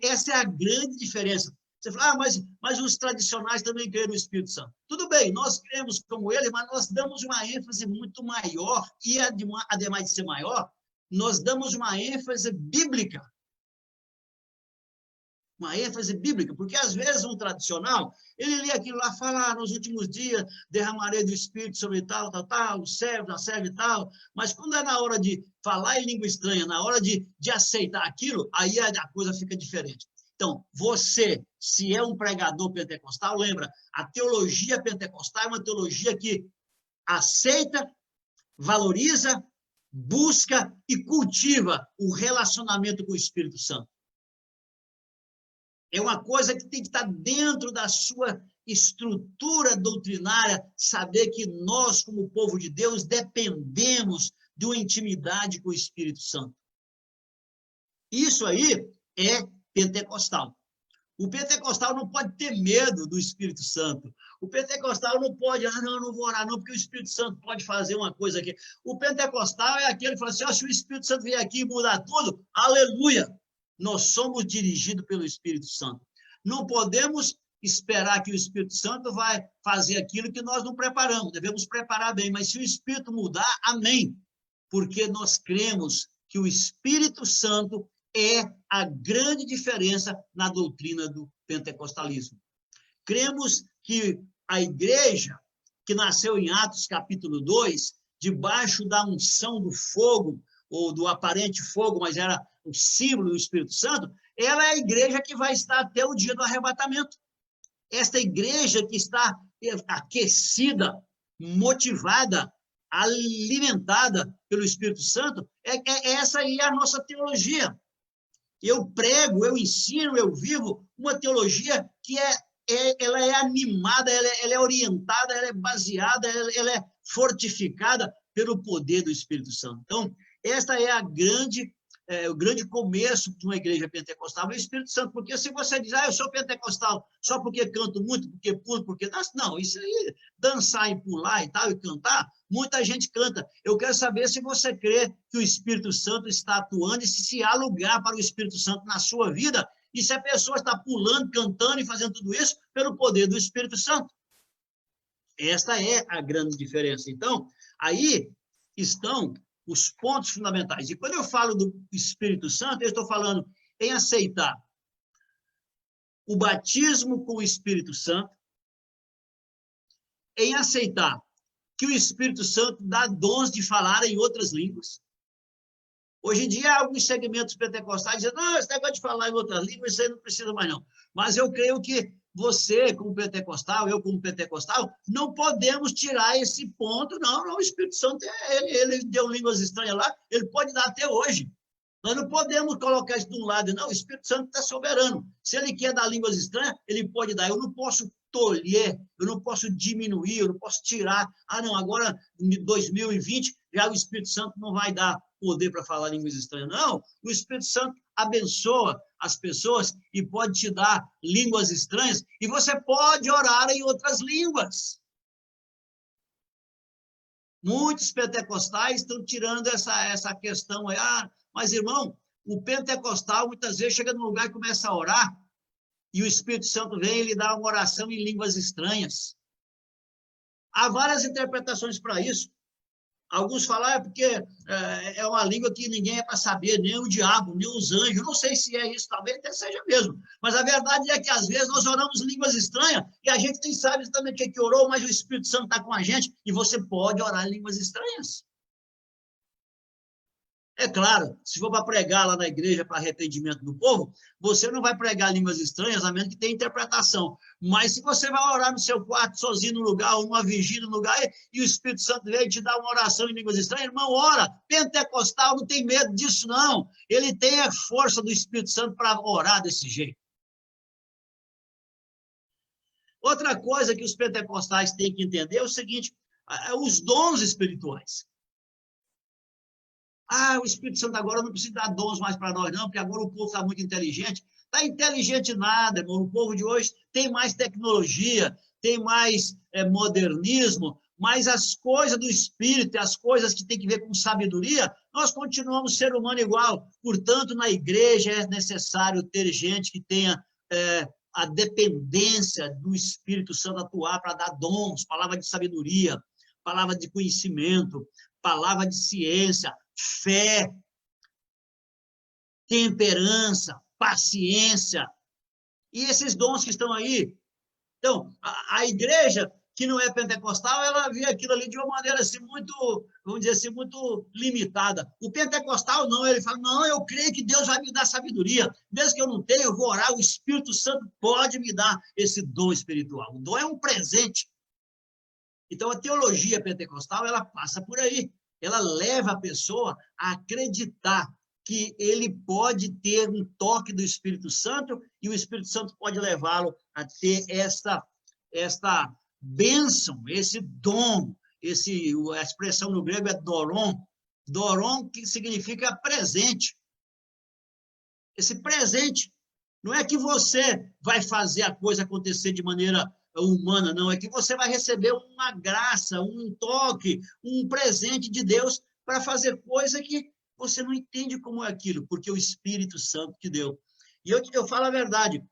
Essa é a grande diferença. Você fala, mas os tradicionais também creem no Espírito Santo. Tudo bem, nós cremos como ele, mas nós damos uma ênfase muito maior, e ademais de ser maior, nós damos uma ênfase bíblica. Uma ênfase bíblica, porque às vezes um tradicional, ele lê aquilo lá, fala, nos últimos dias derramarei do Espírito sobre tal, serve e tal, mas quando é na hora de falar em língua estranha, na hora de aceitar aquilo, aí a coisa fica diferente. Então, você, se é um pregador pentecostal, lembra, a teologia pentecostal é uma teologia que aceita, valoriza, busca e cultiva o relacionamento com o Espírito Santo. É uma coisa que tem que estar dentro da sua estrutura doutrinária, saber que nós, como povo de Deus, dependemos de uma intimidade com o Espírito Santo. Isso aí é pentecostal. O pentecostal não pode ter medo do Espírito Santo. O pentecostal não pode, não vou orar não, porque o Espírito Santo pode fazer uma coisa aqui. O pentecostal é aquele que fala assim, se o Espírito Santo vier aqui e mudar tudo, aleluia! Nós somos dirigidos pelo Espírito Santo. Não podemos esperar que o Espírito Santo vai fazer aquilo que nós não preparamos. Devemos preparar bem, mas se o Espírito mudar, amém. Porque nós cremos que o Espírito Santo é a grande diferença na doutrina do pentecostalismo. Cremos que a igreja, que nasceu em Atos capítulo 2, debaixo da unção do fogo, ou do aparente fogo, mas era o símbolo do Espírito Santo, ela é a igreja que vai estar até o dia do arrebatamento. Esta igreja que está aquecida, motivada alimentada pelo Espírito Santo, essa aí é a nossa teologia. Eu prego, eu ensino, eu vivo uma teologia que ela é animada, ela é orientada, ela é baseada, ela é fortificada pelo poder do Espírito Santo. Então, esta é o grande começo de uma igreja pentecostal, é o Espírito Santo. Porque se você diz, eu sou pentecostal só porque canto muito, porque pulo, porque danço, não, isso aí, dançar e pular e tal, e cantar, muita gente canta. Eu quero saber se você crê que o Espírito Santo está atuando e se há lugar para o Espírito Santo na sua vida, e se a pessoa está pulando, cantando e fazendo tudo isso pelo poder do Espírito Santo. Esta é a grande diferença. Então, aí estão os pontos fundamentais. E quando eu falo do Espírito Santo, eu estou falando em aceitar o batismo com o Espírito Santo, em aceitar que o Espírito Santo dá dons de falar em outras línguas. Hoje em dia, alguns segmentos pentecostais dizem, não, esse negócio de falar em outras línguas, isso aí não precisa mais não. Mas eu creio que você, como pentecostal, eu como pentecostal, não podemos tirar esse ponto, não, o Espírito Santo, ele deu línguas estranhas lá, ele pode dar até hoje. Nós não podemos colocar isso de um lado, não, o Espírito Santo está soberano. Se ele quer dar línguas estranhas, ele pode dar. Eu não posso tolher, eu não posso diminuir, eu não posso tirar. Não, agora, em 2020, já o Espírito Santo não vai dar poder para falar línguas estranhas. Não, o Espírito Santo abençoa as pessoas e pode te dar línguas estranhas, e você pode orar em outras línguas. Muitos pentecostais estão tirando essa questão aí. Mas, irmão, o pentecostal muitas vezes chega num lugar e começa a orar, e o Espírito Santo vem e lhe dá uma oração em línguas estranhas. Há várias interpretações para isso. Alguns falam, porque é uma língua que ninguém é para saber, nem o diabo, nem os anjos. Não sei se é isso, talvez até seja mesmo. Mas a verdade é que, às vezes, nós oramos línguas estranhas e a gente nem sabe exatamente o que orou, mas o Espírito Santo está com a gente e você pode orar em línguas estranhas. É claro, se for para pregar lá na igreja para arrependimento do povo, você não vai pregar línguas estranhas, a menos que tenha interpretação. Mas se você vai orar no seu quarto, sozinho no lugar, ou numa vigília no lugar, e o Espírito Santo vem te dar uma oração em línguas estranhas, irmão, ora. Pentecostal não tem medo disso, não. Ele tem a força do Espírito Santo para orar desse jeito. Outra coisa que os pentecostais têm que entender é o seguinte, os dons espirituais. O Espírito Santo agora não precisa dar dons mais para nós, não, porque agora o povo está muito inteligente. Está inteligente nada, irmão. O povo de hoje tem mais tecnologia, tem mais modernismo, mas as coisas do Espírito, as coisas que têm que ver com sabedoria, nós continuamos ser humano igual. Portanto, na igreja é necessário ter gente que tenha a dependência do Espírito Santo atuar para dar dons, palavra de sabedoria, palavra de conhecimento, palavra de ciência, fé, temperança, paciência, e esses dons que estão aí. Então, a igreja que não é pentecostal, ela vê aquilo ali de uma maneira assim muito, vamos dizer assim, muito limitada. O pentecostal não, ele fala, não, eu creio que Deus vai me dar sabedoria, mesmo que eu não tenha, eu vou orar, o Espírito Santo pode me dar esse dom espiritual. O dom é um presente. Então, a teologia pentecostal, ela passa por aí. Ela leva a pessoa a acreditar que ele pode ter um toque do Espírito Santo e o Espírito Santo pode levá-lo a ter esta bênção, esse dom, a expressão no grego é doron, que significa presente. Esse presente não é que você vai fazer a coisa acontecer de maneira humana, não, é que você vai receber uma graça, um toque, um presente de Deus para fazer coisa que você não entende como é aquilo, porque o Espírito Santo te deu. E eu falo a verdade,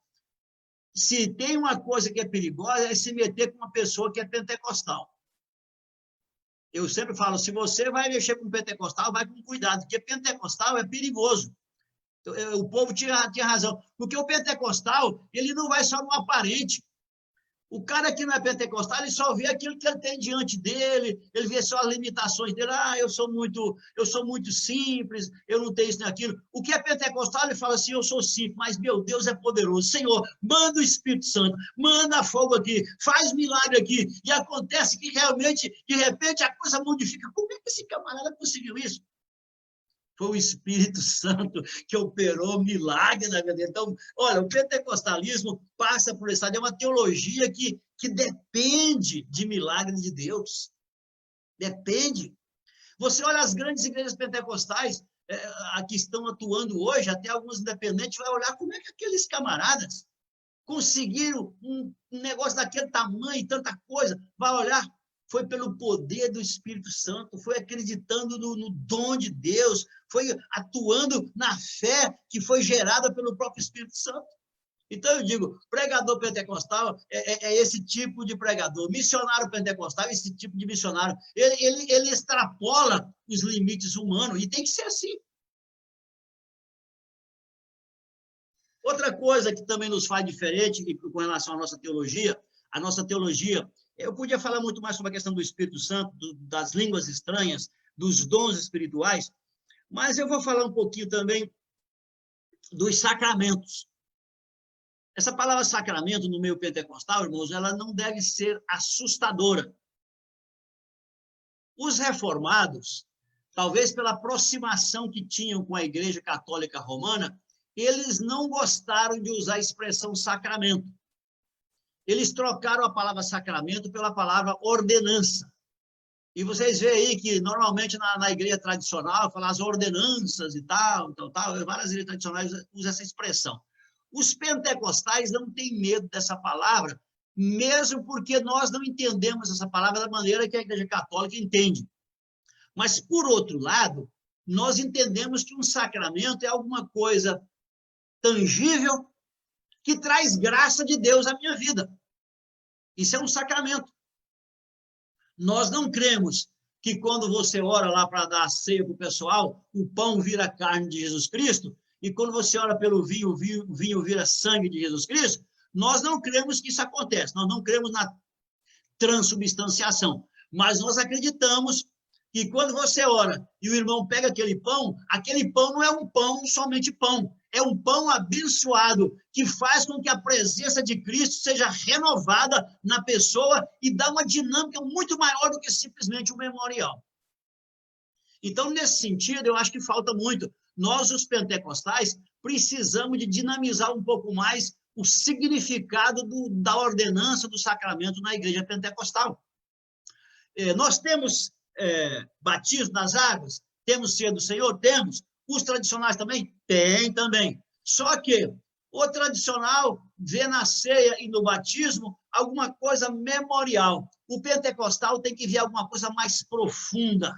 se tem uma coisa que é perigosa, é se meter com uma pessoa que é pentecostal. Eu sempre falo, se você vai mexer com pentecostal, vai com cuidado, porque pentecostal é perigoso. O povo tinha razão, porque o pentecostal, ele não vai só no aparente. O cara que não é pentecostal, ele só vê aquilo que ele tem diante dele, ele vê só as limitações dele. Eu sou muito simples, eu não tenho isso nem aquilo. O que é pentecostal, ele fala assim, eu sou simples, mas meu Deus é poderoso. Senhor, manda o Espírito Santo, manda fogo aqui, faz milagre aqui. E acontece que realmente, de repente, a coisa modifica. Como é que esse camarada conseguiu isso? Foi o Espírito Santo que operou milagre na vida dele. Então, olha, o pentecostalismo passa por esse estado. É uma teologia que depende de milagre de Deus. Depende. Você olha as grandes igrejas pentecostais que estão atuando hoje, até alguns independentes, vai olhar como é que aqueles camaradas conseguiram um negócio daquele tamanho, tanta coisa. Vai olhar, foi pelo poder do Espírito Santo, foi acreditando no dom de Deus, foi atuando na fé que foi gerada pelo próprio Espírito Santo. Então, eu digo, pregador pentecostal é esse tipo de pregador. Missionário pentecostal é esse tipo de missionário. Ele extrapola os limites humanos, e tem que ser assim. Outra coisa que também nos faz diferente com relação à nossa teologia, eu podia falar muito mais sobre a questão do Espírito Santo, das línguas estranhas, dos dons espirituais, mas eu vou falar um pouquinho também dos sacramentos. Essa palavra sacramento no meio pentecostal, irmãos, ela não deve ser assustadora. Os reformados, talvez pela aproximação que tinham com a Igreja Católica Romana, eles não gostaram de usar a expressão sacramento. Eles trocaram a palavra sacramento pela palavra ordenança. E vocês veem aí que, normalmente, na igreja tradicional, falam as ordenanças e tal, várias igrejas tradicionais usam essa expressão. Os pentecostais não têm medo dessa palavra, mesmo porque nós não entendemos essa palavra da maneira que a Igreja Católica entende. Mas, por outro lado, nós entendemos que um sacramento é alguma coisa tangível que traz graça de Deus à minha vida. Isso é um sacramento. Nós não cremos que quando você ora lá para dar a ceia para o pessoal, o pão vira carne de Jesus Cristo, e quando você ora pelo vinho, o vinho vira sangue de Jesus Cristo. Nós não cremos que isso acontece, nós não cremos na transubstanciação, mas nós acreditamos que quando você ora e o irmão pega aquele pão não é um pão, somente pão, é um pão abençoado, que faz com que a presença de Cristo seja renovada na pessoa e dá uma dinâmica muito maior do que simplesmente um memorial. Então, nesse sentido, eu acho que falta muito. Nós, os pentecostais, precisamos de dinamizar um pouco mais o significado da ordenança do sacramento na igreja pentecostal. Nós temos batismo nas águas? Temos ceia do Senhor? Temos. Os tradicionais também? Tem também. Só que o tradicional vê na ceia e no batismo alguma coisa memorial. O pentecostal tem que ver alguma coisa mais profunda.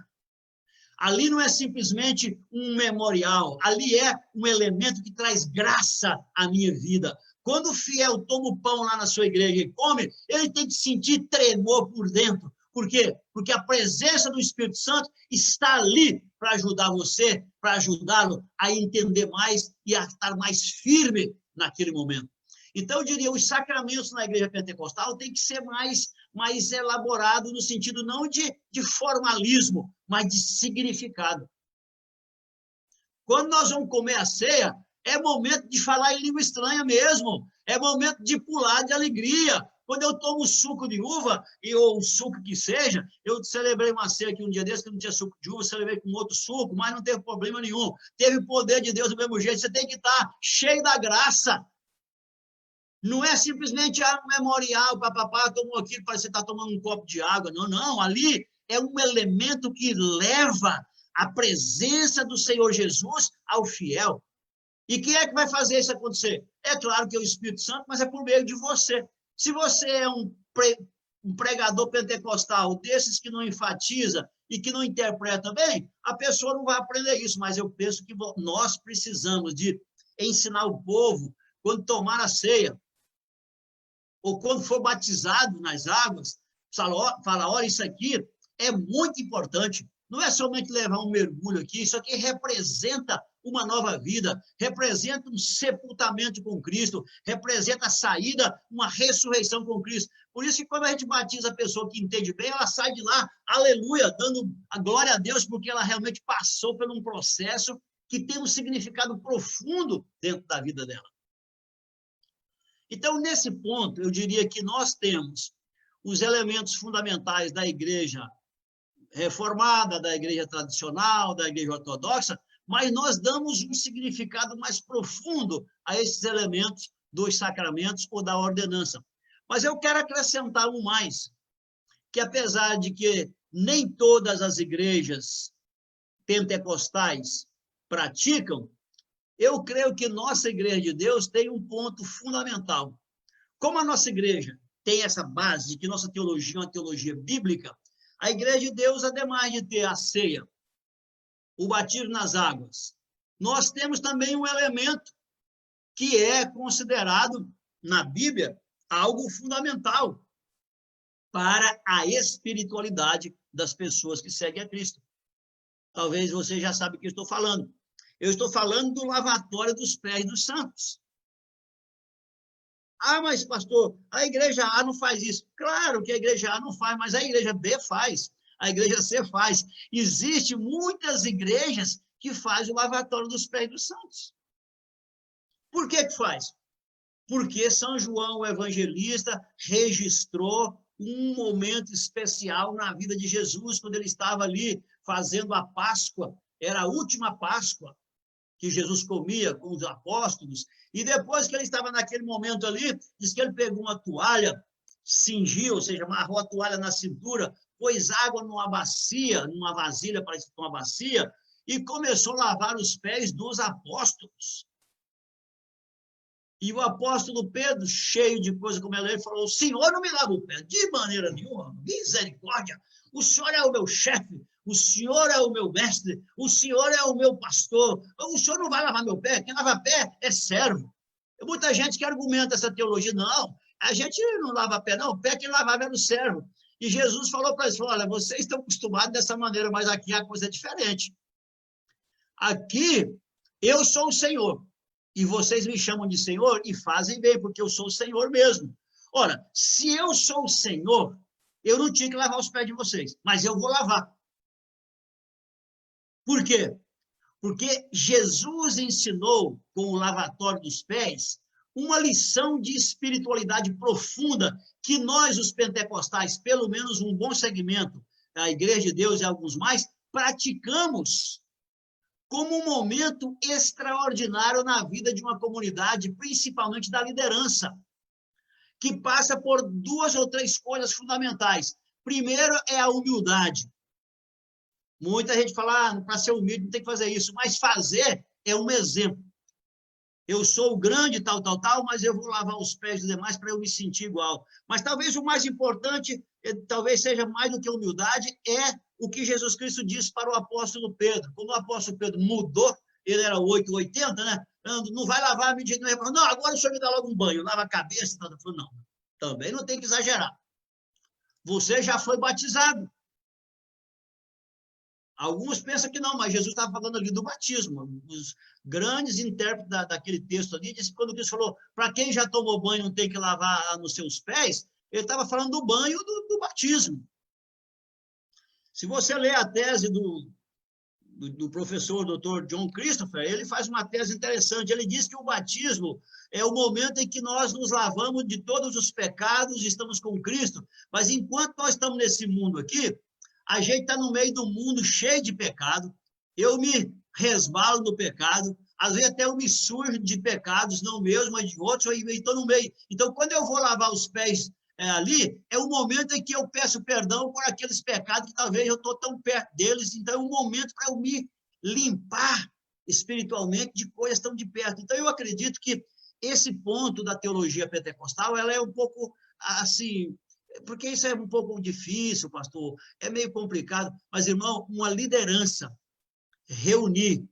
Ali não é simplesmente um memorial, ali é um elemento que traz graça à minha vida. Quando o fiel toma o pão lá na sua igreja e come, ele tem que sentir tremor por dentro. Por quê? Porque a presença do Espírito Santo está ali para ajudar você, para ajudá-lo a entender mais e a estar mais firme naquele momento. Então, eu diria, os sacramentos na igreja pentecostal tem que ser mais elaborado no sentido não de formalismo, mas de significado. Quando nós vamos comer a ceia, é momento de falar em língua estranha mesmo, é momento de pular de alegria. Quando eu tomo suco de uva, ou suco que seja, eu celebrei uma ceia aqui um dia desse, que não tinha suco de uva, celebrei com outro suco, mas não teve problema nenhum. Teve poder de Deus do mesmo jeito, você tem que estar cheio da graça. Não é simplesmente um memorial, papapá, tomou aquilo, parece que você está tomando um copo de água. Não, não, ali é um elemento que leva a presença do Senhor Jesus ao fiel. E quem é que vai fazer isso acontecer? É claro que é o Espírito Santo, mas é por meio de você. Se você é um pregador pentecostal, desses que não enfatiza e que não interpreta bem, a pessoa não vai aprender isso, mas eu penso que nós precisamos de ensinar o povo, quando tomar a ceia, ou quando for batizado nas águas, fala, olha, isso aqui é muito importante. não é somente levar um mergulho aqui, isso aqui representa uma nova vida, representa um sepultamento com Cristo, representa a saída, uma ressurreição com Cristo. Por isso que quando a gente batiza a pessoa que entende bem, ela sai de lá, aleluia, dando a glória a Deus, porque ela realmente passou por um processo que tem um significado profundo dentro da vida dela. Então, nesse ponto, eu diria que nós temos os elementos fundamentais da igreja reformada, da igreja tradicional, da igreja ortodoxa, mas nós damos um significado mais profundo a esses elementos dos sacramentos ou da ordenança. Mas eu quero acrescentar um mais, que apesar de que nem todas as igrejas pentecostais praticam, eu creio que nossa igreja de Deus tem um ponto fundamental. Como a nossa igreja tem essa base de que nossa teologia é uma teologia bíblica, a igreja de Deus, ademais de ter a ceia, o batismo nas águas, nós temos também um elemento que é considerado na Bíblia algo fundamental para a espiritualidade das pessoas que seguem a Cristo. Talvez você já sabe o que eu estou falando. Eu estou falando do lavatório dos pés dos santos. Ah, mas pastor, a igreja A não faz isso. Claro que a igreja A não faz, mas a igreja B faz, a igreja C faz. Existem muitas igrejas que fazem o lavatório dos pés dos santos. Por que faz? Porque São João, o evangelista, registrou um momento especial na vida de Jesus, quando ele estava ali fazendo a Páscoa, era a última Páscoa que Jesus comia com os apóstolos, e depois que ele estava naquele momento ali, diz que ele pegou uma toalha, cingiu, ou seja, amarrou a toalha na cintura, pôs água numa bacia, numa vasilha, parece uma bacia, e começou a lavar os pés dos apóstolos. E o apóstolo Pedro, cheio de coisa como ele falou, o Senhor não me lava o pé, de maneira nenhuma, misericórdia, o Senhor é o meu chefe, o Senhor é o meu mestre, o Senhor é o meu pastor, o Senhor não vai lavar meu pé, quem lava pé é servo. Muita gente que argumenta essa teologia, não, a gente não lava pé, não, o pé que lavava era o servo. E Jesus falou para eles, olha, vocês estão acostumados dessa maneira, mas aqui a coisa é diferente. Aqui, eu sou o Senhor, e vocês me chamam de Senhor e fazem bem, porque eu sou o Senhor mesmo. Ora, se eu sou o Senhor, eu não tinha que lavar os pés de vocês, mas eu vou lavar. Por quê? Porque Jesus ensinou, com o lavatório dos pés, uma lição de espiritualidade profunda que nós, os pentecostais, pelo menos um bom segmento, a Igreja de Deus e alguns mais, praticamos como um momento extraordinário na vida de uma comunidade, principalmente da liderança, que passa por 2 ou 3 coisas fundamentais. Primeiro é a humildade. Muita gente fala, para ser humilde não tem que fazer isso, mas fazer é um exemplo. Eu sou o grande, tal, mas eu vou lavar os pés dos demais para eu me sentir igual. Mas talvez o mais importante, talvez seja mais do que a humildade, é o que Jesus Cristo disse para o apóstolo Pedro. Quando o apóstolo Pedro mudou, ele era 880, né? Não vai lavar a medida, não, agora o senhor me dá logo um banho, lava a cabeça, tal. Falou, não, também não tem que exagerar. Você já foi batizado. Alguns pensam que não, mas Jesus estava falando ali do batismo. Os grandes intérpretes daquele texto ali, disse que quando Cristo falou, para quem já tomou banho não tem que lavar nos seus pés, ele estava falando do banho do batismo. Se você ler a tese do professor Dr. John Christopher, ele faz uma tese interessante. Ele diz que o batismo é o momento em que nós nos lavamos de todos os pecados e estamos com Cristo, mas enquanto nós estamos nesse mundo aqui, a gente está no meio do mundo cheio de pecado, eu me resbalo no pecado, às vezes até eu me sujo de pecados, não meus, mas de outros, eu estou no meio. Então, quando eu vou lavar os pés ali, é o momento em que eu peço perdão por aqueles pecados que talvez eu estou tão perto deles, então é um momento para eu me limpar espiritualmente de coisas tão de perto. Então, eu acredito que esse ponto da teologia pentecostal, ela é um pouco assim... Porque isso é um pouco difícil, pastor, é meio complicado, mas, irmão, uma liderança reunir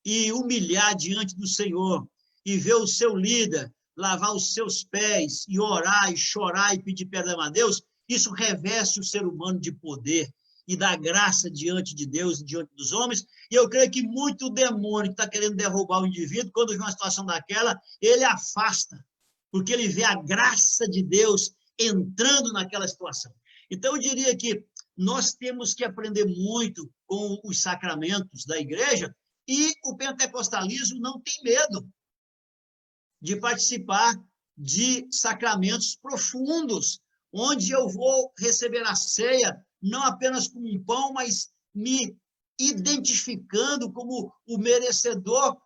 e humilhar diante do Senhor e ver o seu líder lavar os seus pés e orar e chorar e pedir perdão a Deus, isso reveste o ser humano de poder. e da graça diante de Deus e diante dos homens, e eu creio que muito demônio que está querendo derrubar o indivíduo, quando vê uma situação daquela, ele afasta, porque ele vê a graça de Deus entrando naquela situação. Então, eu diria que nós temos que aprender muito com os sacramentos da igreja, e o pentecostalismo não tem medo de participar de sacramentos profundos, onde eu vou receber a ceia, não apenas com um pão, mas me identificando como o merecedor,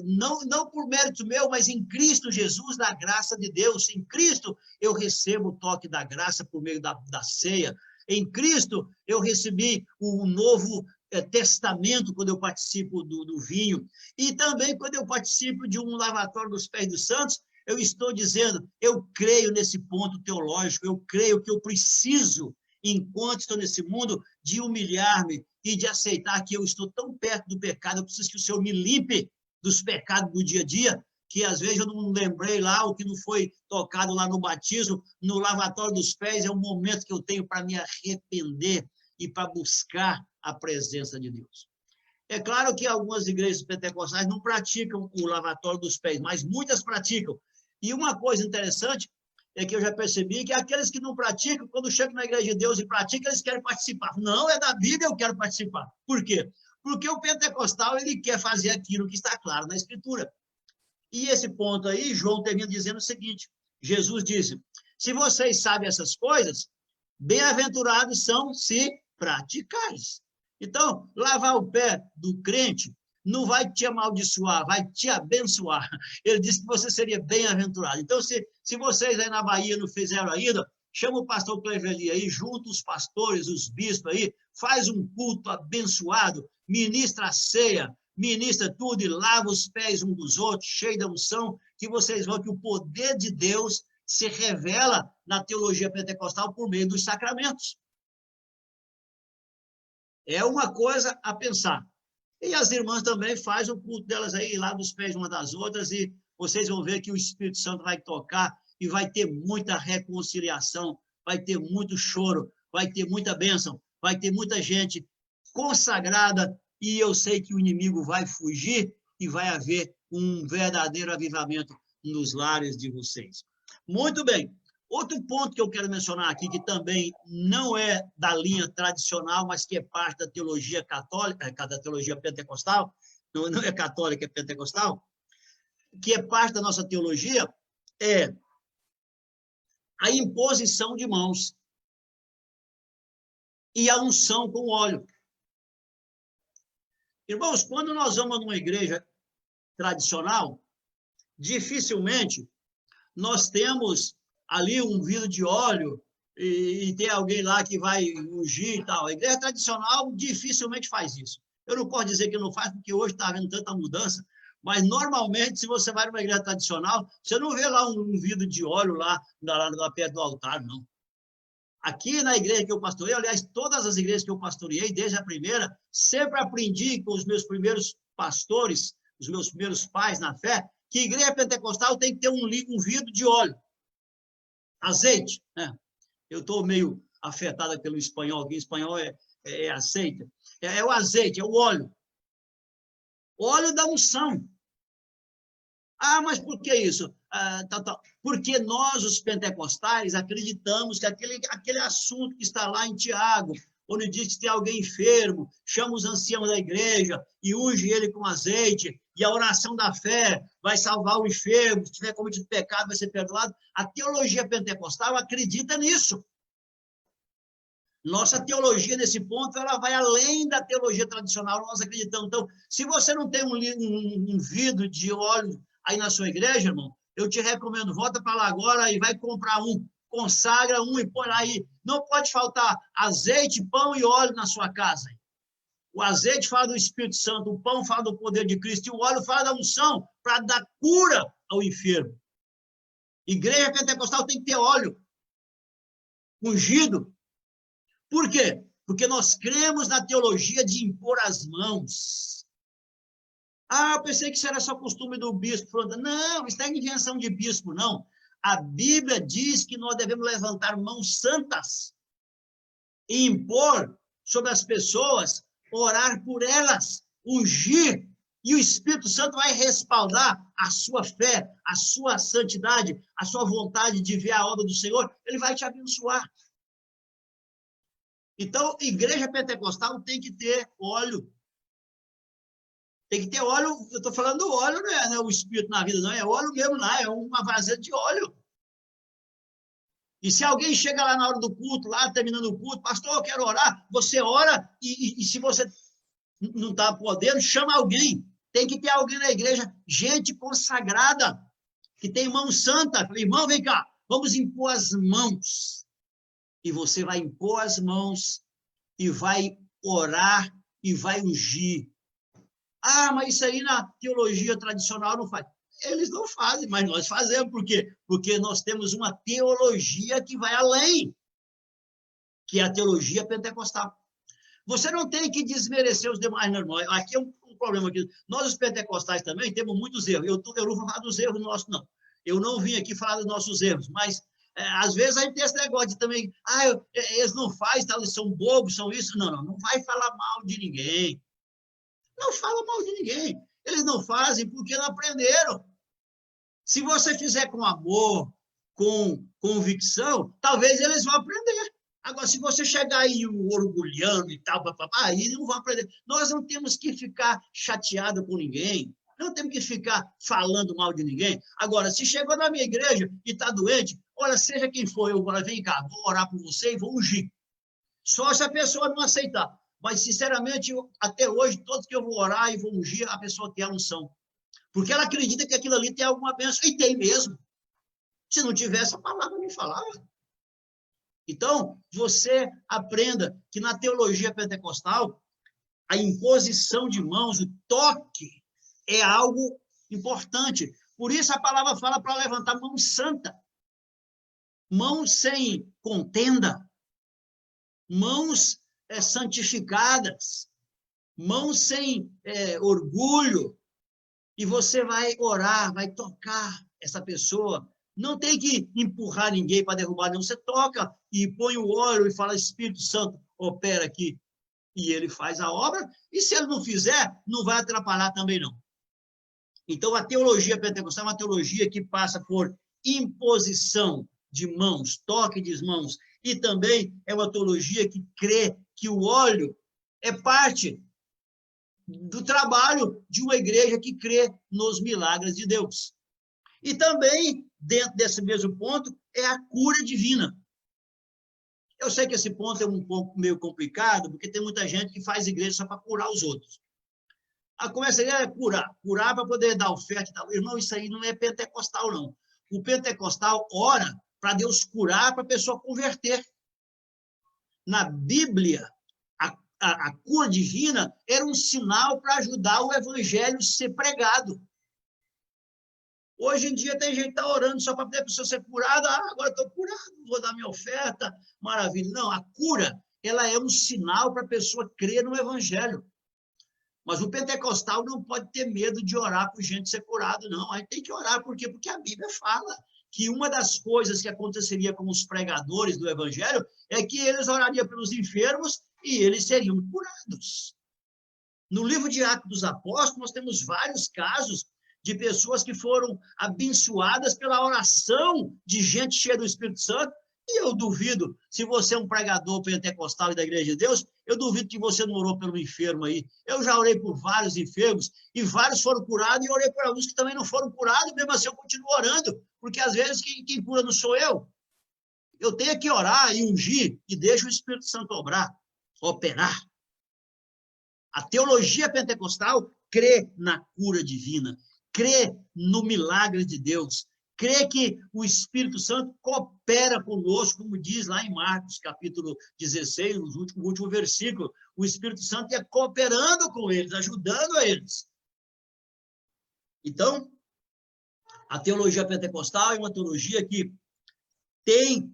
não por mérito meu, mas em Cristo Jesus, da graça de Deus. Em Cristo eu recebo o toque da graça por meio da ceia. Em Cristo eu recebi o novo testamento quando eu participo do vinho. E também quando eu participo de um lavatório dos pés dos santos, eu estou dizendo, eu creio nesse ponto teológico, eu creio que eu preciso, enquanto estou nesse mundo, de humilhar-me e de aceitar que eu estou tão perto do pecado, eu preciso que o Senhor me limpe dos pecados do dia a dia, que às vezes eu não lembrei lá, o que não foi tocado lá no batismo, no lavatório dos pés, é um momento que eu tenho para me arrepender e para buscar a presença de Deus. É claro que algumas igrejas pentecostais não praticam o lavatório dos pés, mas muitas praticam. E uma coisa interessante é que eu já percebi que aqueles que não praticam, quando chegam na igreja de Deus e praticam, eles querem participar. Não, é da Bíblia, eu quero participar. Por quê? Porque o pentecostal, ele quer fazer aquilo que está claro na Escritura. E esse ponto aí, João termina dizendo o seguinte, Jesus disse, se vocês sabem essas coisas, bem-aventurados são se praticares. Então, lavar o pé do crente não vai te amaldiçoar, vai te abençoar. Ele disse que você seria bem-aventurado. Então, se vocês aí na Bahia não fizeram ainda, chama o pastor Cleveli aí, junta os pastores, os bispos aí, faz um culto abençoado, ministra a ceia, ministra tudo e lava os pés um dos outros, cheio da unção, que vocês vão que o poder de Deus se revela na teologia pentecostal por meio dos sacramentos. É uma coisa a pensar. E as irmãs também fazem o culto delas aí, lá dos pés uma das outras, e vocês vão ver que o Espírito Santo vai tocar e vai ter muita reconciliação, vai ter muito choro, vai ter muita bênção, vai ter muita gente consagrada, e eu sei que o inimigo vai fugir e vai haver um verdadeiro avivamento nos lares de vocês. Muito bem. Outro ponto que eu quero mencionar aqui, que também não é da linha tradicional, mas que é parte da teologia católica, da teologia pentecostal, não é católica, é pentecostal, que é parte da nossa teologia, é a imposição de mãos e a unção com óleo. Irmãos, quando nós vamos numa igreja tradicional, dificilmente nós temos ali um vidro de óleo e tem alguém lá que vai ungir e tal. A igreja tradicional dificilmente faz isso. Eu não posso dizer que não faz, porque hoje está havendo tanta mudança, mas normalmente, se você vai numa igreja tradicional, você não vê lá um vidro de óleo lá perto do altar, não. Aqui na igreja que eu pastorei, aliás, todas as igrejas que eu pastoreei, desde a primeira, sempre aprendi com os meus primeiros pastores, os meus primeiros pais na fé, que a igreja pentecostal tem que ter um vidro de óleo. Azeite, né? Eu estou meio afetada pelo espanhol, que em espanhol é azeite. É o azeite, é o óleo. Óleo da unção. Ah, mas por que isso? Porque nós, os pentecostais, acreditamos que aquele assunto que está lá em Tiago, onde diz que tem alguém enfermo, chama os anciãos da igreja e unge ele com azeite, e a oração da fé vai salvar o enfermo, se tiver cometido pecado vai ser perdoado. A teologia pentecostal acredita nisso. Nossa teologia, nesse ponto, ela vai além da teologia tradicional, nós acreditamos. Então, se você não tem um vidro de óleo aí na sua igreja, irmão, eu te recomendo, volta para lá agora e vai comprar um, consagra um e põe lá aí. Não pode faltar azeite, pão e óleo na sua casa. O azeite fala do Espírito Santo, o pão fala do poder de Cristo e o óleo fala da unção para dar cura ao enfermo. Igreja pentecostal tem que ter óleo ungido. Por quê? Porque nós cremos na teologia de impor as mãos. Ah, eu pensei que isso era só costume do bispo. Não, isso não é invenção de bispo, não. A Bíblia diz que nós devemos levantar mãos santas e impor sobre as pessoas, orar por elas, ungir, e o Espírito Santo vai respaldar a sua fé, a sua santidade, a sua vontade de ver a obra do Senhor, ele vai te abençoar. Então, igreja pentecostal tem que ter óleo. Tem que ter óleo, eu estou falando do óleo, não é o Espírito na vida, não, é óleo mesmo lá, é uma vasilha de óleo. E se alguém chega lá na hora do culto, lá terminando o culto, pastor, eu quero orar, você ora, e se você não está podendo, chama alguém. Tem que ter alguém na igreja, gente consagrada, que tem mão santa. Falei, irmão, vem cá, vamos impor as mãos. E você vai impor as mãos, e vai orar, e vai ungir. Ah, mas isso aí na teologia tradicional não faz. Eles não fazem, mas nós fazemos. Por quê? Porque nós temos uma teologia que vai além, que é a teologia pentecostal. Você não tem que desmerecer os demais, não. Aqui é um problema. Aqui. Nós, os pentecostais, também temos muitos erros. Eu não vou falar dos erros nossos, não. Eu não vim aqui falar dos nossos erros, mas às vezes a gente tem esse negócio de também, eles não fazem, tá, eles são bobos, são isso. Não vai falar mal de ninguém. Não fala mal de ninguém. Eles não fazem porque não aprenderam. Se você fizer com amor, com convicção, talvez eles vão aprender. Agora, se você chegar aí orgulhando e tal, aí não vão aprender. Nós não temos que ficar chateado com ninguém. Não temos que ficar falando mal de ninguém. Agora, se chegou na minha igreja e está doente, olha, seja quem for, eu vou, vem cá, vou orar por você e vou ungir. Só se a pessoa não aceitar. Mas, sinceramente, até hoje, todos que eu vou orar e vou ungir, a pessoa tem a unção. Porque ela acredita que aquilo ali tem alguma bênção, e tem mesmo. Se não tivesse, a palavra não falava. Então, você aprenda que na teologia pentecostal, a imposição de mãos, o toque, é algo importante. Por isso a palavra fala para levantar mão santa. Mãos sem contenda. Mãos santificadas, mãos sem orgulho, e você vai orar, vai tocar essa pessoa. Não tem que empurrar ninguém para derrubar, não. Você toca e põe o óleo e fala, Espírito Santo, opera aqui. E ele faz a obra, e se ele não fizer, não vai atrapalhar também não. Então, a teologia pentecostal é uma teologia que passa por imposição de mãos, toque de mãos, e também é uma teologia que crê que o óleo é parte do trabalho de uma igreja que crê nos milagres de Deus. E também, dentro desse mesmo ponto, é a cura divina. Eu sei que esse ponto é um pouco meio complicado, porque tem muita gente que faz igreja só para curar os outros. Começa a curar para poder dar oferta e tal. Irmão, isso aí não é pentecostal, não. O pentecostal ora para Deus curar, para a pessoa converter. Na Bíblia, a cura divina era um sinal para ajudar o evangelho a ser pregado. Hoje em dia tem gente que está orando só para a pessoa ser curada. Agora estou curado, vou dar minha oferta, maravilha. Não, a cura, ela é um sinal para a pessoa crer no evangelho. Mas o pentecostal não pode ter medo de orar por gente ser curado, não. A gente tem que orar, por quê? Porque a Bíblia fala que uma das coisas que aconteceria com os pregadores do evangelho é que eles orariam pelos enfermos e eles seriam curados. No livro de Atos dos Apóstolos, nós temos vários casos de pessoas que foram abençoadas pela oração de gente cheia do Espírito Santo. E eu duvido, se você é um pregador pentecostal e da Igreja de Deus, eu duvido que você não orou pelo enfermo aí. Eu já orei por vários enfermos, e vários foram curados, e orei por alguns que também não foram curados, mesmo assim eu continuo orando, porque às vezes quem cura não sou eu. Eu tenho que orar e ungir, e deixa o Espírito Santo operar. A teologia pentecostal crê na cura divina, crê no milagre de Deus, crê que o Espírito Santo coopera conosco, como diz lá em Marcos, capítulo 16, no último versículo. O Espírito Santo é cooperando com eles, ajudando a eles. Então, a teologia pentecostal é uma teologia que tem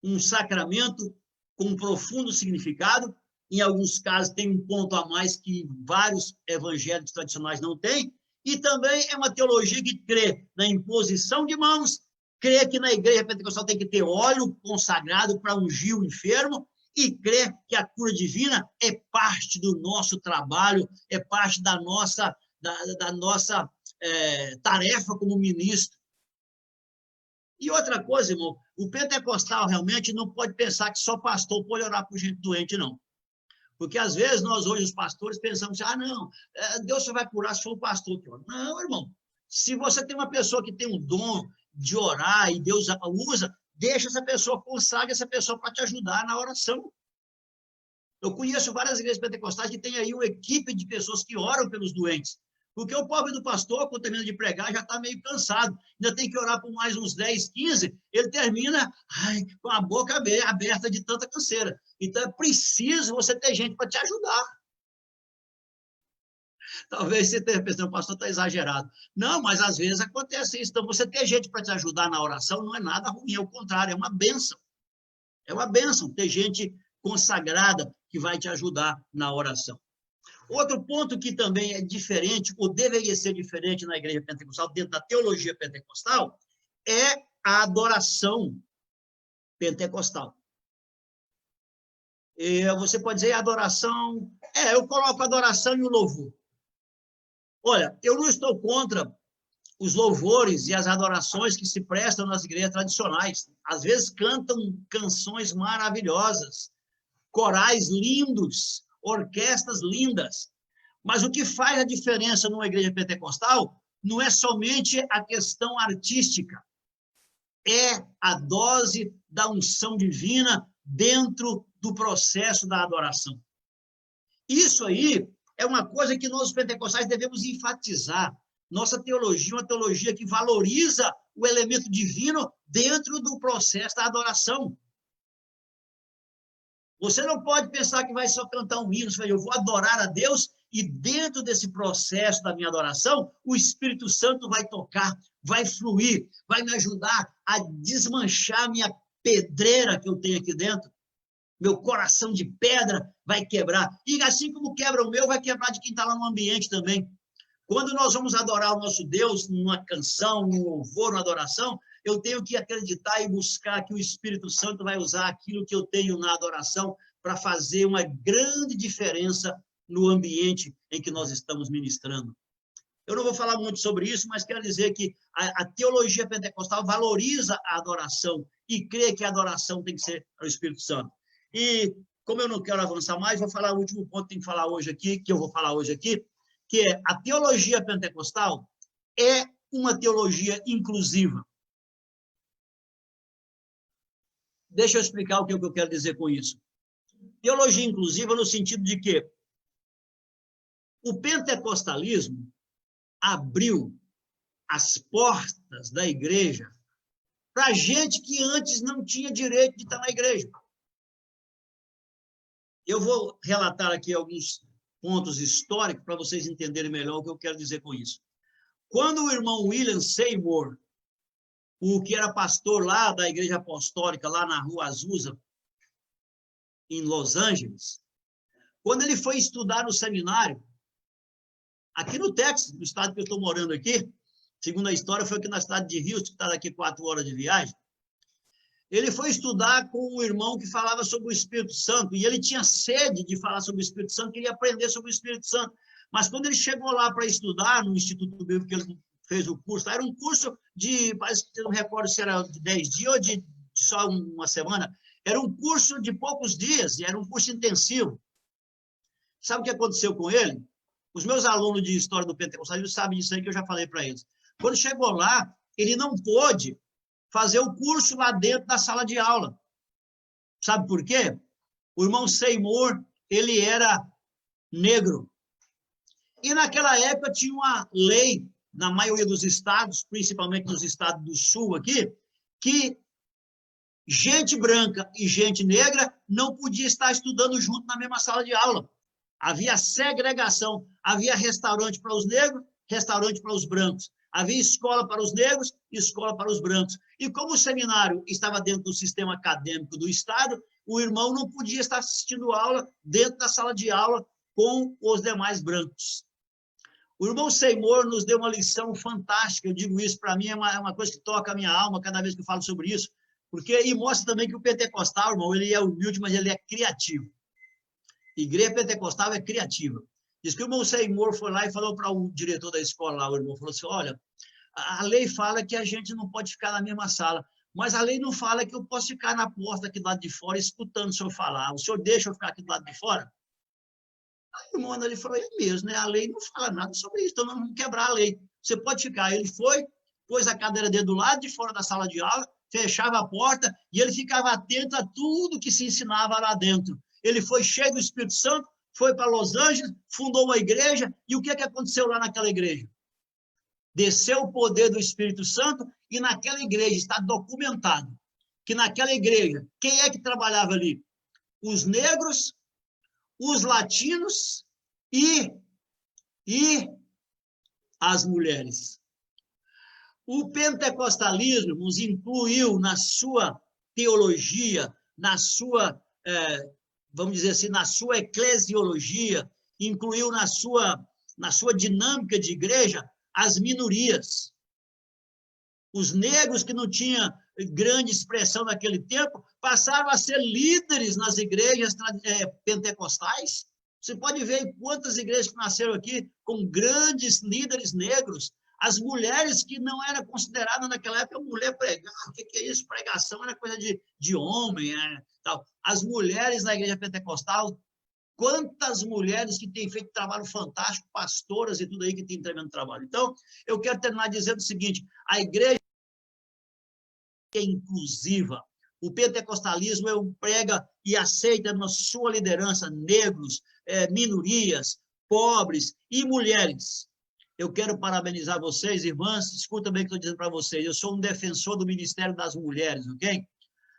um sacramento com um profundo significado. Em alguns casos, tem um ponto a mais que vários evangélicos tradicionais não têm. E também é uma teologia que crê na imposição de mãos, crê que na igreja pentecostal tem que ter óleo consagrado para ungir o enfermo, e crer que a cura divina é parte do nosso trabalho, é parte da nossa tarefa como ministro. E outra coisa, irmão, o pentecostal realmente não pode pensar que só pastor pode orar por gente doente, não. Porque, às vezes, nós hoje, os pastores, pensamos assim, não, Deus só vai curar se for o pastor que ora. Não, irmão. Se você tem uma pessoa que tem um dom de orar e Deus a usa, deixa essa pessoa, consagra essa pessoa para te ajudar na oração. Eu conheço várias igrejas pentecostais que têm aí uma equipe de pessoas que oram pelos doentes. Porque o pobre do pastor, quando termina de pregar, já está meio cansado. Ainda tem que orar por mais uns 10, 15, ele termina com a boca aberta de tanta canseira. Então, é preciso você ter gente para te ajudar. Talvez você esteja pensando, o pastor está exagerado. Não, mas às vezes acontece isso. Então, você ter gente para te ajudar na oração não é nada ruim, é o contrário, é uma bênção. É uma bênção ter gente consagrada que vai te ajudar na oração. Outro ponto que também é diferente, ou deveria ser diferente na igreja pentecostal, dentro da teologia pentecostal, é a adoração pentecostal. E você pode dizer adoração... eu coloco a adoração e o louvor. Olha, eu não estou contra os louvores e as adorações que se prestam nas igrejas tradicionais. Às vezes cantam canções maravilhosas, corais lindos, orquestras lindas. Mas o que faz a diferença numa igreja pentecostal não é somente a questão artística, é a dose da unção divina dentro do processo da adoração. Isso aí é uma coisa que nós, pentecostais, devemos enfatizar. Nossa teologia é uma teologia que valoriza o elemento divino dentro do processo da adoração. Você não pode pensar que vai só cantar um hino, eu vou adorar a Deus e dentro desse processo da minha adoração, o Espírito Santo vai tocar, vai fluir, vai me ajudar a desmanchar a minha pedreira que eu tenho aqui dentro. Meu coração de pedra vai quebrar. E assim como quebra o meu, vai quebrar de quem está lá no ambiente também. Quando nós vamos adorar o nosso Deus numa canção, num louvor, numa adoração, eu tenho que acreditar e buscar que o Espírito Santo vai usar aquilo que eu tenho na adoração para fazer uma grande diferença no ambiente em que nós estamos ministrando. Eu não vou falar muito sobre isso, mas quero dizer que a teologia pentecostal valoriza a adoração e crê que a adoração tem que ser ao Espírito Santo. E, como eu não quero avançar mais, vou falar o último ponto que eu vou falar hoje aqui, que é a teologia pentecostal é uma teologia inclusiva. Deixa eu explicar o que eu quero dizer com isso. Teologia inclusiva no sentido de que o pentecostalismo abriu as portas da igreja para gente que antes não tinha direito de estar na igreja. Eu vou relatar aqui alguns pontos históricos para vocês entenderem melhor o que eu quero dizer com isso. Quando o irmão William Seymour, o que era pastor lá da igreja apostólica, lá na Rua Azusa, em Los Angeles, quando ele foi estudar no seminário, aqui no Texas, no estado que eu estou morando aqui, segundo a história, foi aqui na cidade de Houston, que está daqui 4 horas de viagem, ele foi estudar com um irmão que falava sobre o Espírito Santo, e ele tinha sede de falar sobre o Espírito Santo, queria aprender sobre o Espírito Santo. Mas quando ele chegou lá para estudar, no Instituto Bíblico, que ele fez o curso, era um curso de, parece que eu não recordo se era de 10 dias ou de só uma semana, era um curso de poucos dias, era um curso intensivo. Sabe o que aconteceu com ele? Os meus alunos de História do Pentecostalismo sabem disso aí que eu já falei para eles. Quando chegou lá, ele não pôde fazer o curso lá dentro da sala de aula. Sabe por quê? O irmão Seymour, ele era negro. E naquela época tinha uma lei, na maioria dos estados, principalmente nos estados do sul aqui, que gente branca e gente negra não podia estar estudando junto na mesma sala de aula. Havia segregação, havia restaurante para os negros, restaurante para os brancos. Havia escola para os negros e escola para os brancos. E como o seminário estava dentro do sistema acadêmico do Estado, o irmão não podia estar assistindo aula dentro da sala de aula com os demais brancos. O irmão Seymour nos deu uma lição fantástica, eu digo isso, para mim é uma coisa que toca a minha alma cada vez que eu falo sobre isso, E mostra também que o pentecostal, irmão, ele é humilde, mas ele é criativo. Igreja pentecostal é criativa. Diz que o irmão Seymour foi lá e falou para o diretor da escola lá, o irmão falou assim, olha, a lei fala que a gente não pode ficar na mesma sala, mas a lei não fala que eu posso ficar na porta aqui do lado de fora escutando o senhor falar. O senhor deixa eu ficar aqui do lado de fora? Aí o irmão ali falou, é mesmo, né? A lei não fala nada sobre isso, então não vamos quebrar a lei. Você pode ficar. Ele foi, pôs a cadeira dele do lado de fora da sala de aula, fechava a porta e ele ficava atento a tudo que se ensinava lá dentro. Ele foi cheio do Espírito Santo, foi para Los Angeles, fundou uma igreja, e o que aconteceu lá naquela igreja? Desceu o poder do Espírito Santo, e naquela igreja está documentado que naquela igreja, quem é que trabalhava ali? Os negros, os latinos e as mulheres. O pentecostalismo nos incluiu na sua teologia, na sua, vamos dizer assim, na sua eclesiologia, incluiu na sua dinâmica de igreja as minorias. Os negros que não tinham grande expressão naquele tempo passaram a ser líderes nas igrejas pentecostais. Você pode ver quantas igrejas que nasceram aqui com grandes líderes negros. As mulheres que não eram consideradas naquela época mulher pregar. O que é isso? Pregação era coisa de homem. Tal. As mulheres na igreja pentecostal, quantas mulheres que têm feito trabalho fantástico, pastoras e tudo aí que tem tremendo trabalho. Então, eu quero terminar dizendo o seguinte, a igreja é inclusiva. O pentecostalismo prega e aceita na sua liderança negros, minorias, pobres e mulheres. Eu quero parabenizar vocês, irmãs, escuta bem o que estou dizendo para vocês, eu sou um defensor do Ministério das Mulheres, ok?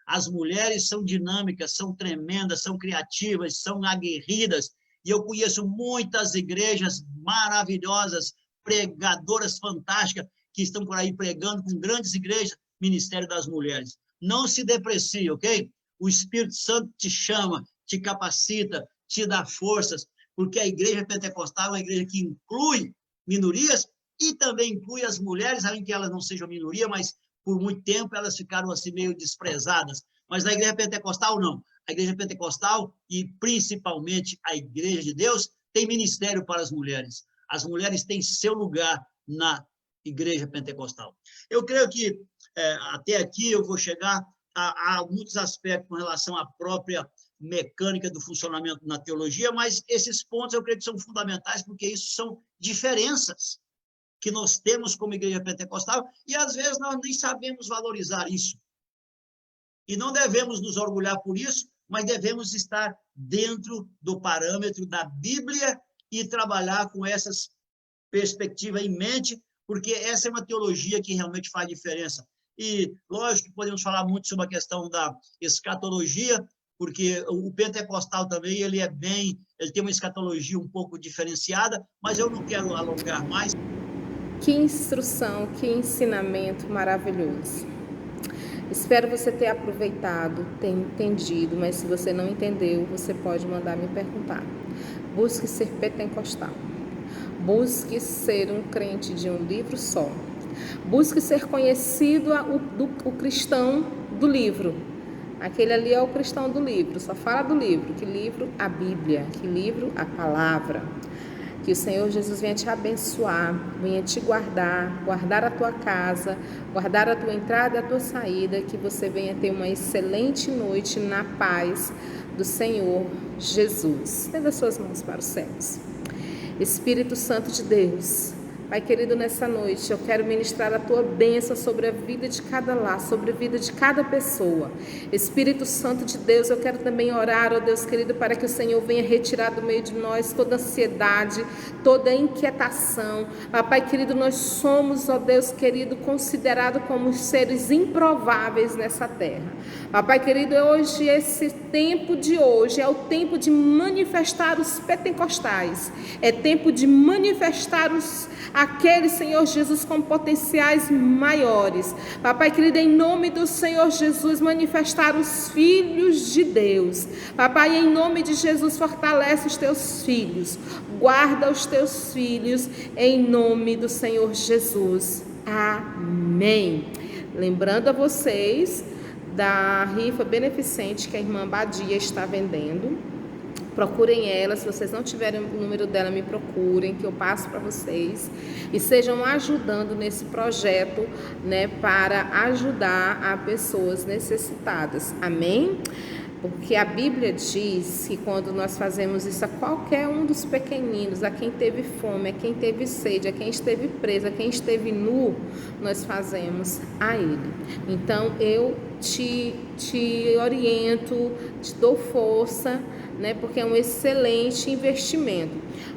As mulheres são dinâmicas, são tremendas, são criativas, são aguerridas, e eu conheço muitas igrejas maravilhosas, pregadoras fantásticas, que estão por aí pregando com grandes igrejas, Ministério das Mulheres. Não se deprecie, ok? O Espírito Santo te chama, te capacita, te dá forças, porque a igreja pentecostal é uma igreja que inclui minorias e também inclui as mulheres, além que elas não sejam minoria, mas por muito tempo elas ficaram assim meio desprezadas. Mas a igreja pentecostal não. A igreja pentecostal e principalmente a igreja de Deus tem ministério para as mulheres. As mulheres têm seu lugar na igreja pentecostal. Eu creio que até aqui eu vou chegar a muitos aspectos com relação à própria mecânica do funcionamento na teologia, mas esses pontos eu creio que são fundamentais, porque isso são diferenças que nós temos como igreja pentecostal, e às vezes nós nem sabemos valorizar isso. E não devemos nos orgulhar por isso, mas devemos estar dentro do parâmetro da Bíblia e trabalhar com essas perspectivas em mente, porque essa é uma teologia que realmente faz diferença. E, lógico, que podemos falar muito sobre a questão da escatologia, porque o pentecostal também, ele tem uma escatologia um pouco diferenciada, mas eu não quero alongar mais. Que instrução, que ensinamento maravilhoso. Espero você ter aproveitado, ter entendido, mas se você não entendeu, você pode mandar me perguntar. Busque ser pentecostal. Busque ser um crente de um livro só. Busque ser conhecido o cristão do livro. Aquele ali é o cristão do livro, só fala do livro. Que livro? A Bíblia. Que livro? A palavra. Que o Senhor Jesus venha te abençoar, venha te guardar a tua casa, guardar a tua entrada e a tua saída, que você venha ter uma excelente noite na paz do Senhor Jesus. Estenda as suas mãos para os céus. Espírito Santo de Deus, Pai querido, nessa noite eu quero ministrar a tua bênção sobre a vida de cada lar, sobre a vida de cada pessoa. Espírito Santo de Deus, eu quero também orar, ó Deus querido, para que o Senhor venha retirar do meio de nós toda ansiedade, toda inquietação. Pai querido, nós somos, ó Deus querido, considerados como seres improváveis nessa terra. Pai querido, hoje, esse tempo de hoje é o tempo de manifestar os pentecostais, é tempo de manifestar aqueles, Senhor Jesus, com potenciais maiores. Papai querido, em nome do Senhor Jesus, manifestar os filhos de Deus. Papai, em nome de Jesus, fortalece os teus filhos, guarda os teus filhos, em nome do Senhor Jesus. Amém. Lembrando a vocês da rifa beneficente que a irmã Badia está vendendo. Procurem ela, se vocês não tiverem o número dela, me procurem, que eu passo para vocês. E sejam ajudando nesse projeto, né, para ajudar a pessoas necessitadas. Amém? Porque a Bíblia diz que quando nós fazemos isso a qualquer um dos pequeninos, a quem teve fome, a quem teve sede, a quem esteve preso, a quem esteve nu, nós fazemos a ele. Então eu te oriento, te dou força, né, porque é um excelente investimento.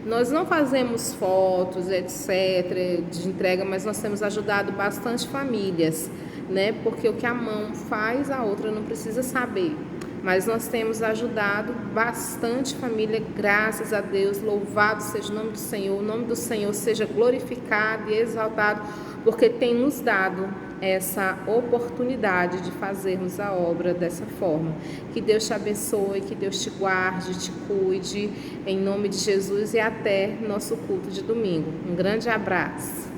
Nós não fazemos fotos, etc., de entrega, mas nós temos ajudado bastante famílias, né, porque o que a mão faz, a outra não precisa saber. Mas nós temos ajudado bastante família, graças a Deus, louvado seja o nome do Senhor seja glorificado e exaltado, porque tem nos dado essa oportunidade de fazermos a obra dessa forma. Que Deus te abençoe, que Deus te guarde, te cuide, em nome de Jesus, e até nosso culto de domingo. Um grande abraço.